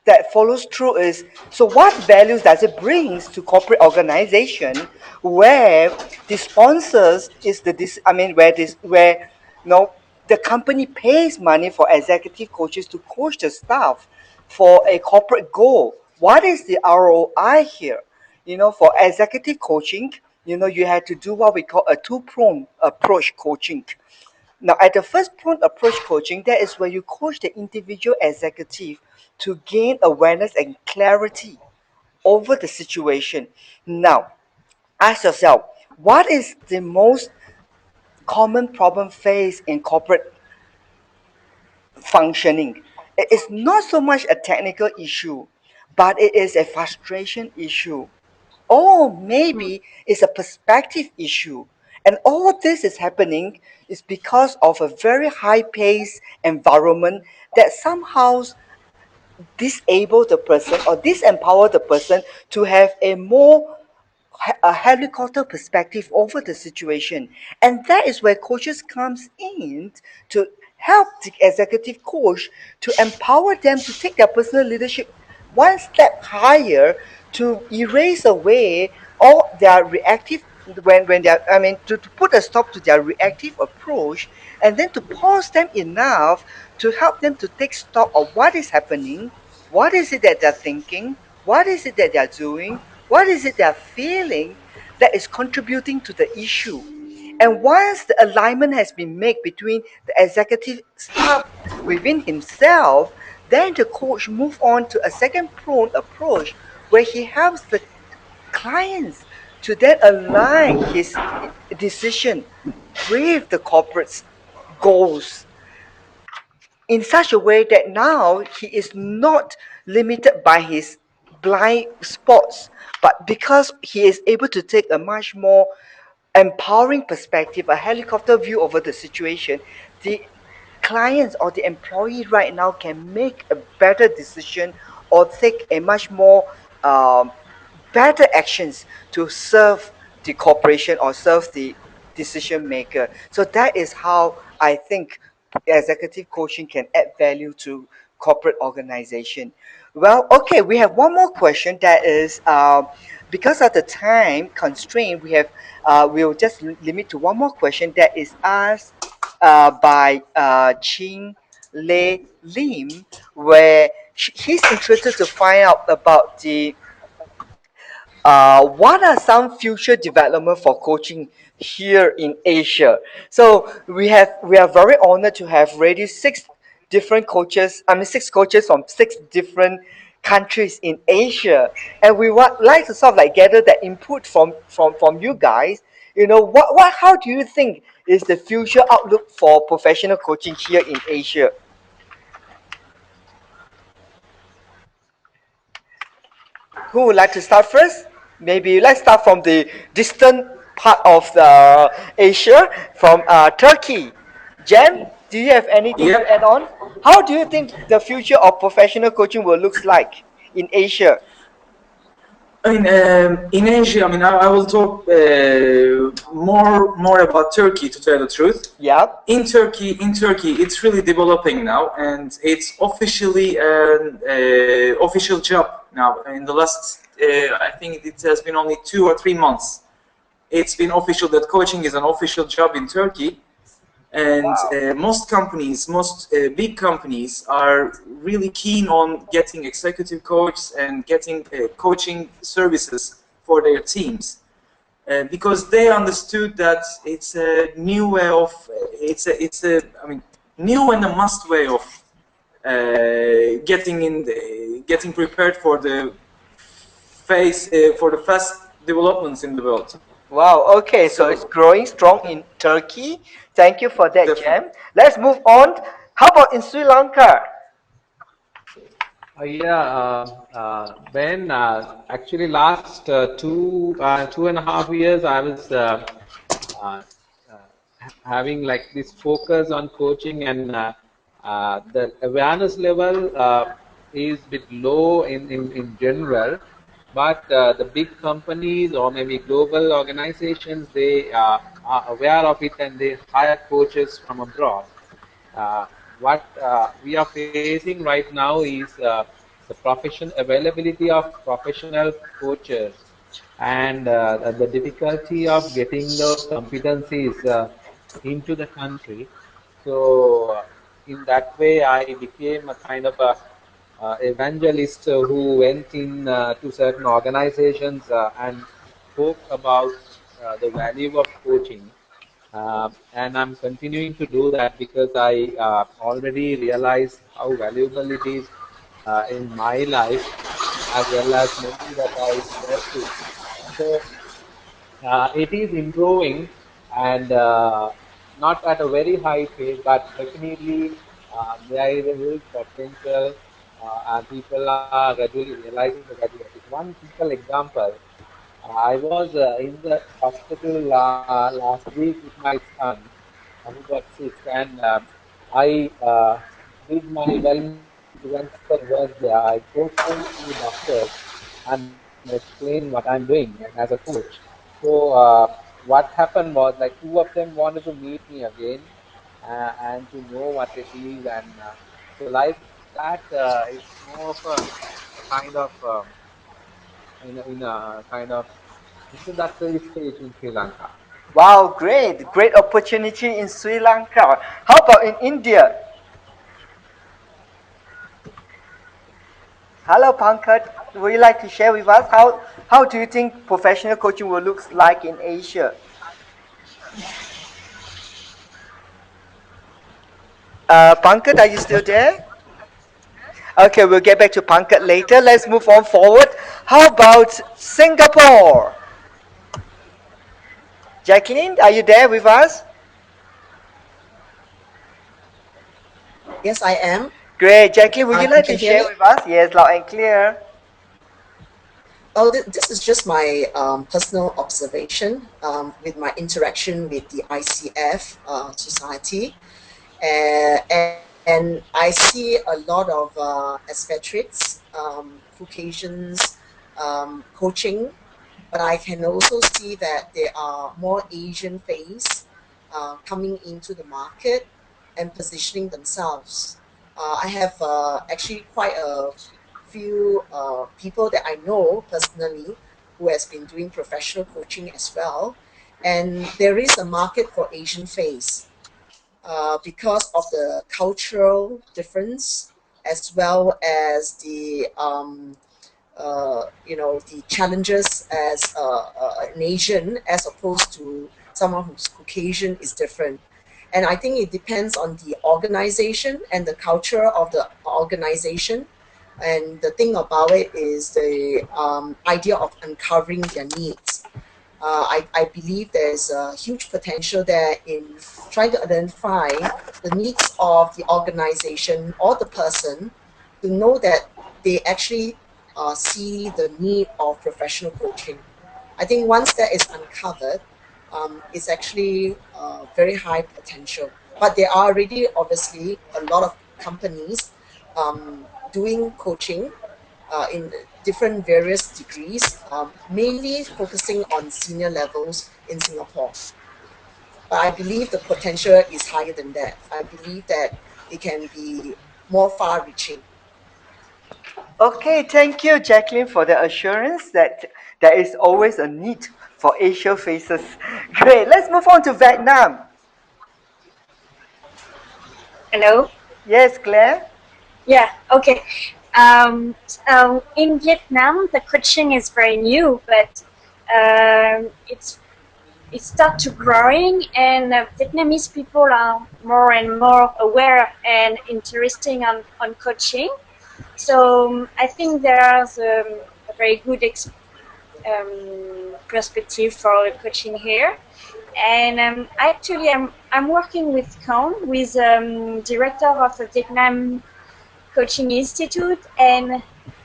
that follows through is, so what values does it brings to corporate organization where the sponsors is where the company pays money for executive coaches to coach the staff for a corporate goal? What is the ROI here? For executive coaching, you had to do what we call a two-pronged approach coaching. Now, at the first point approach coaching, that is where you coach the individual executive to gain awareness and clarity over the situation. Now, ask yourself, what is the most common problem faced in corporate functioning? It is not so much a technical issue, but it is a frustration issue. Or maybe it's a perspective issue. And all this is happening is because of a very high paced environment that somehow disable the person or disempower the person to have a helicopter perspective over the situation. And that is where coaches comes in to help the executive coach to empower them to take their personal leadership one step higher, to erase away all their reactive when they're to put a stop to their reactive approach, and then to pause them enough to help them to take stock of what is happening, what is it that they're thinking, what is it that they're doing, what is it they're feeling that is contributing to the issue. And once the alignment has been made between the executive staff within himself, then the coach move on to a second prone approach where he helps the clients to then align his decision with the corporate's goals in such a way that now he is not limited by his blind spots, but because he is able to take a much more empowering perspective, a helicopter view over the situation, the clients or the employee right now can make a better decision or take a much more better actions to serve the corporation or serve the decision maker. So that is how I think executive coaching can add value to corporate organization. Well, okay, we have one more question that is because of the time constraint, we'll just limit to one more question that is asked by Ching Lei Lim, where he's interested to find out about the what are some future development for coaching here in Asia? So we are very honored to have already six coaches from six different countries in Asia, and we would like to sort of like gather that input from you guys. You know, how do you think is the future outlook for professional coaching here in Asia? Who would like to start first? Maybe let's start from the distant part of the Asia, from Turkey. Jem, do you have anything to add Yep. on? How do you think the future of professional coaching will look like in Asia? I mean, in Asia, I mean, I will talk more about Turkey, to tell the truth. Yeah. In Turkey, it's really developing now, and it's officially an official job now. In the last, I think it has been only 2 or 3 months. It's been official that coaching is an official job in Turkey, and most big companies are really keen on getting executive coaches and getting coaching services for their teams, because they understood that it's a new way of I mean, new and a must way of getting prepared for the fast developments in the world. Wow, okay, so it's growing strong in Turkey. Thank you for that, Definitely. Jem. Let's move on. How about in Sri Lanka? Ben, actually last 2.5 years, I was uh, having like this focus on coaching, and the awareness level is bit low in general, but the big companies or maybe global organizations, they are aware of it and they hire coaches from abroad. Uh, what we are facing right now is the profession availability of professional coaches, and the difficulty of getting those competencies into the country. So in that way, I became a kind of a evangelist who went in to certain organizations and spoke about the value of coaching. And I'm continuing to do that because I already realize how valuable it is in my life, as well as many that I work with. So it is improving, and not at a very high pace, but definitely there is a huge potential, and people are gradually realizing the value of it. One simple example, I was in the hospital last week with my son who got sick, and I did my wellness work there. I spoke to doctors and explained what I'm doing as a coach. So what happened was, like, two of them wanted to meet me again and to know what it is, and so like that, it's more of a kind of in a kind of introductory stage in Sri Lanka. Wow, great, great opportunity in Sri Lanka. How about in India? Hello, Pankaj. Would you like to share with us how do you think professional coaching will look like in Asia? Pankaj, are you still there? Okay, we'll get back to Pankaj later. Let's move on forward. How about Singapore? Jacqueline, are you there with us? Yes, I am. Great. Jacqueline, would you You like to can hear share me? with us? Yes, loud and clear. Oh, this is just my personal observation with my interaction with the ICF society. And I see a lot of expatriates, Caucasians, coaching but I can also see that there are more Asian face coming into the market and positioning themselves. I have actually quite a few people that I know personally who has been doing professional coaching as well, and there is a market for Asian face because of the cultural difference as well as the the challenges as an Asian as opposed to someone who's Caucasian is different. And I think it depends on the organization and the culture of the organization. And the thing about it is the idea of uncovering their needs. I believe there's a huge potential there in trying to identify the needs of the organization or the person to know that they actually see the need of professional coaching. I think once that is uncovered, it's actually very high potential. But there are already obviously a lot of companies doing coaching in different various degrees, mainly focusing on senior levels in Singapore. But I believe the potential is higher than that. I believe that it can be more far reaching. Okay, thank you, Jacqueline, for the assurance that there is always a need for Asia faces. Great, let's move on to Vietnam. Hello. Yes, Claire? Yeah. Okay. In Vietnam, the coaching is very new, but it starts to growing, and Vietnamese people are more and more aware and interesting on coaching. So I think there's a very good perspective for coaching here. And actually, I'm working with Con, with director of the Vietnam Coaching Institute, and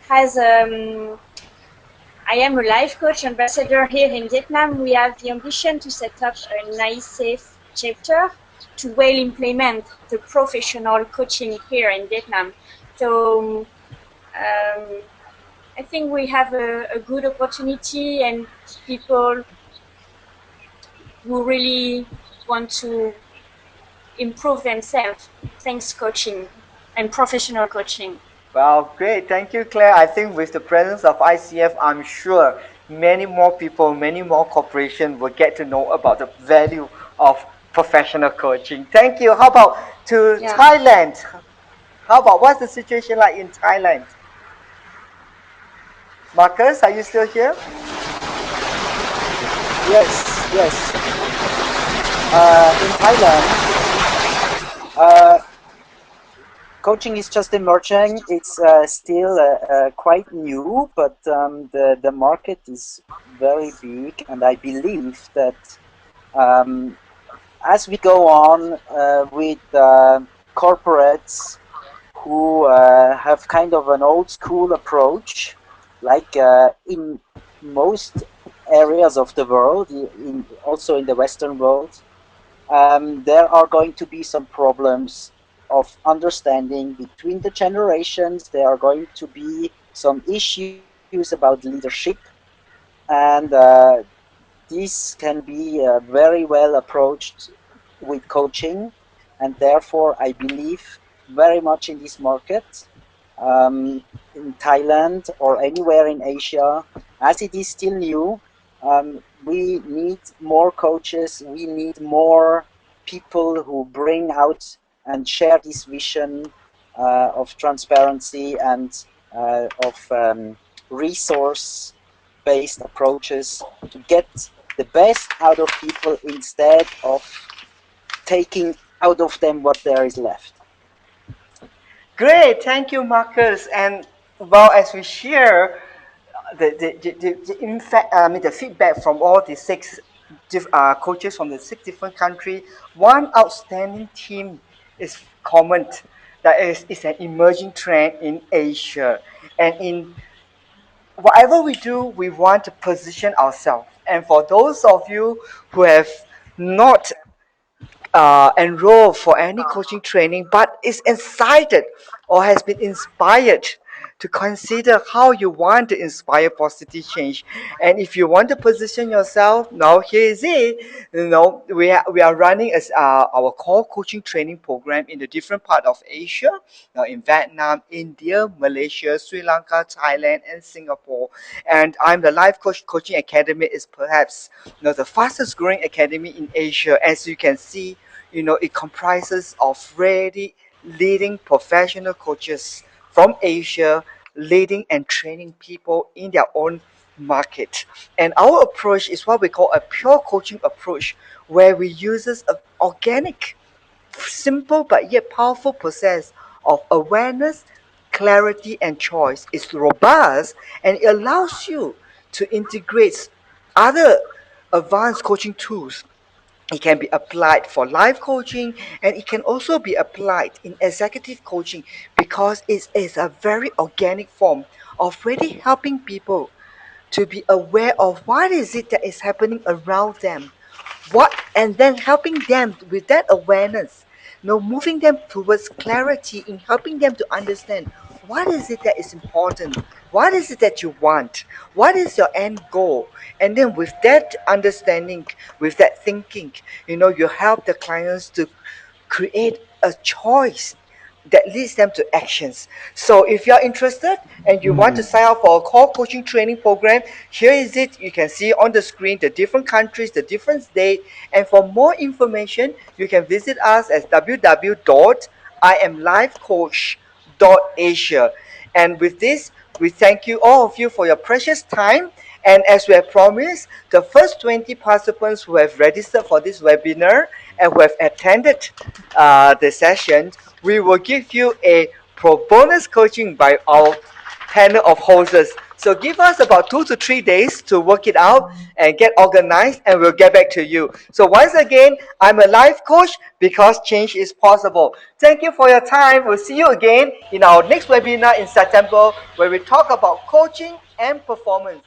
has I am a life coach ambassador here in Vietnam. We have the ambition to set up an ISAFE chapter to well implement the professional coaching here in Vietnam. So I think we have a good opportunity, and people who really want to improve themselves thanks coaching and professional coaching. Well, great. Thank you, Claire. I think with the presence of ICF, I'm sure many more people, many more corporations will get to know about the value of professional coaching. Thank you. How about to Thailand? How about what's the situation like in Thailand? Marcus, are you still here? Yes, yes. In Thailand, coaching is just emerging. It's still quite new, but the market is very big, and I believe that as we go on with corporates who have kind of an old school approach, like in most areas of the world, also in the Western world, there are going to be some problems of understanding between the generations. There are going to be some issues about leadership, and this can be very well approached with coaching, and therefore I believe very much in this market, in Thailand or anywhere in Asia, as it is still new. We need more coaches, we need more people who bring out and share this vision of transparency and of resource-based approaches to get the best out of people instead of taking out of them what there is left. Great, thank you, Marcus. And well, as we share the feedback from all the six coaches from the six different countries, one outstanding theme is common. That is an emerging trend in Asia. And in whatever we do, we want to position ourselves. And for those of you who have not enrolled for any coaching training but is excited or has been inspired to consider how you want to inspire positive change. And if you want to position yourself, now here is it. We are running as our core coaching training program in the different part of Asia, in Vietnam, India, Malaysia, Sri Lanka, Thailand, and Singapore. And I'm the Life Coach Coaching Academy is perhaps the fastest growing academy in Asia. As you can see, it comprises of really leading professional coaches from Asia, leading and training people in their own market. And our approach is what we call a pure coaching approach, where we use an organic, simple but yet powerful process of awareness, clarity, and choice. It's robust and it allows you to integrate other advanced coaching tools. It can be applied for life coaching and it can also be applied in executive coaching because it is a very organic form of really helping people to be aware of what is it that is happening around them, and then helping them with that awareness, moving them towards clarity in helping them to understand what is it that is important, what is it that you want, what is your end goal. And then with that understanding, with that thinking, you help the clients to create a choice that leads them to actions. So if you're interested and you want to sign up for a core coaching training program, here is it. You can see on the screen the different countries, the different states. And for more information, you can visit us at www.iamlifecoach.asia. And with this, we thank you, all of you, for your precious time. And as we have promised, the first 20 participants who have registered for this webinar and who have attended the session, we will give you a pro bonus coaching by our panel of hosts. So give us about 2 to 3 days to work it out and get organized, and we'll get back to you. So once again, I'm a life coach because change is possible. Thank you for your time. We'll see you again in our next webinar in September, where we talk about coaching and performance.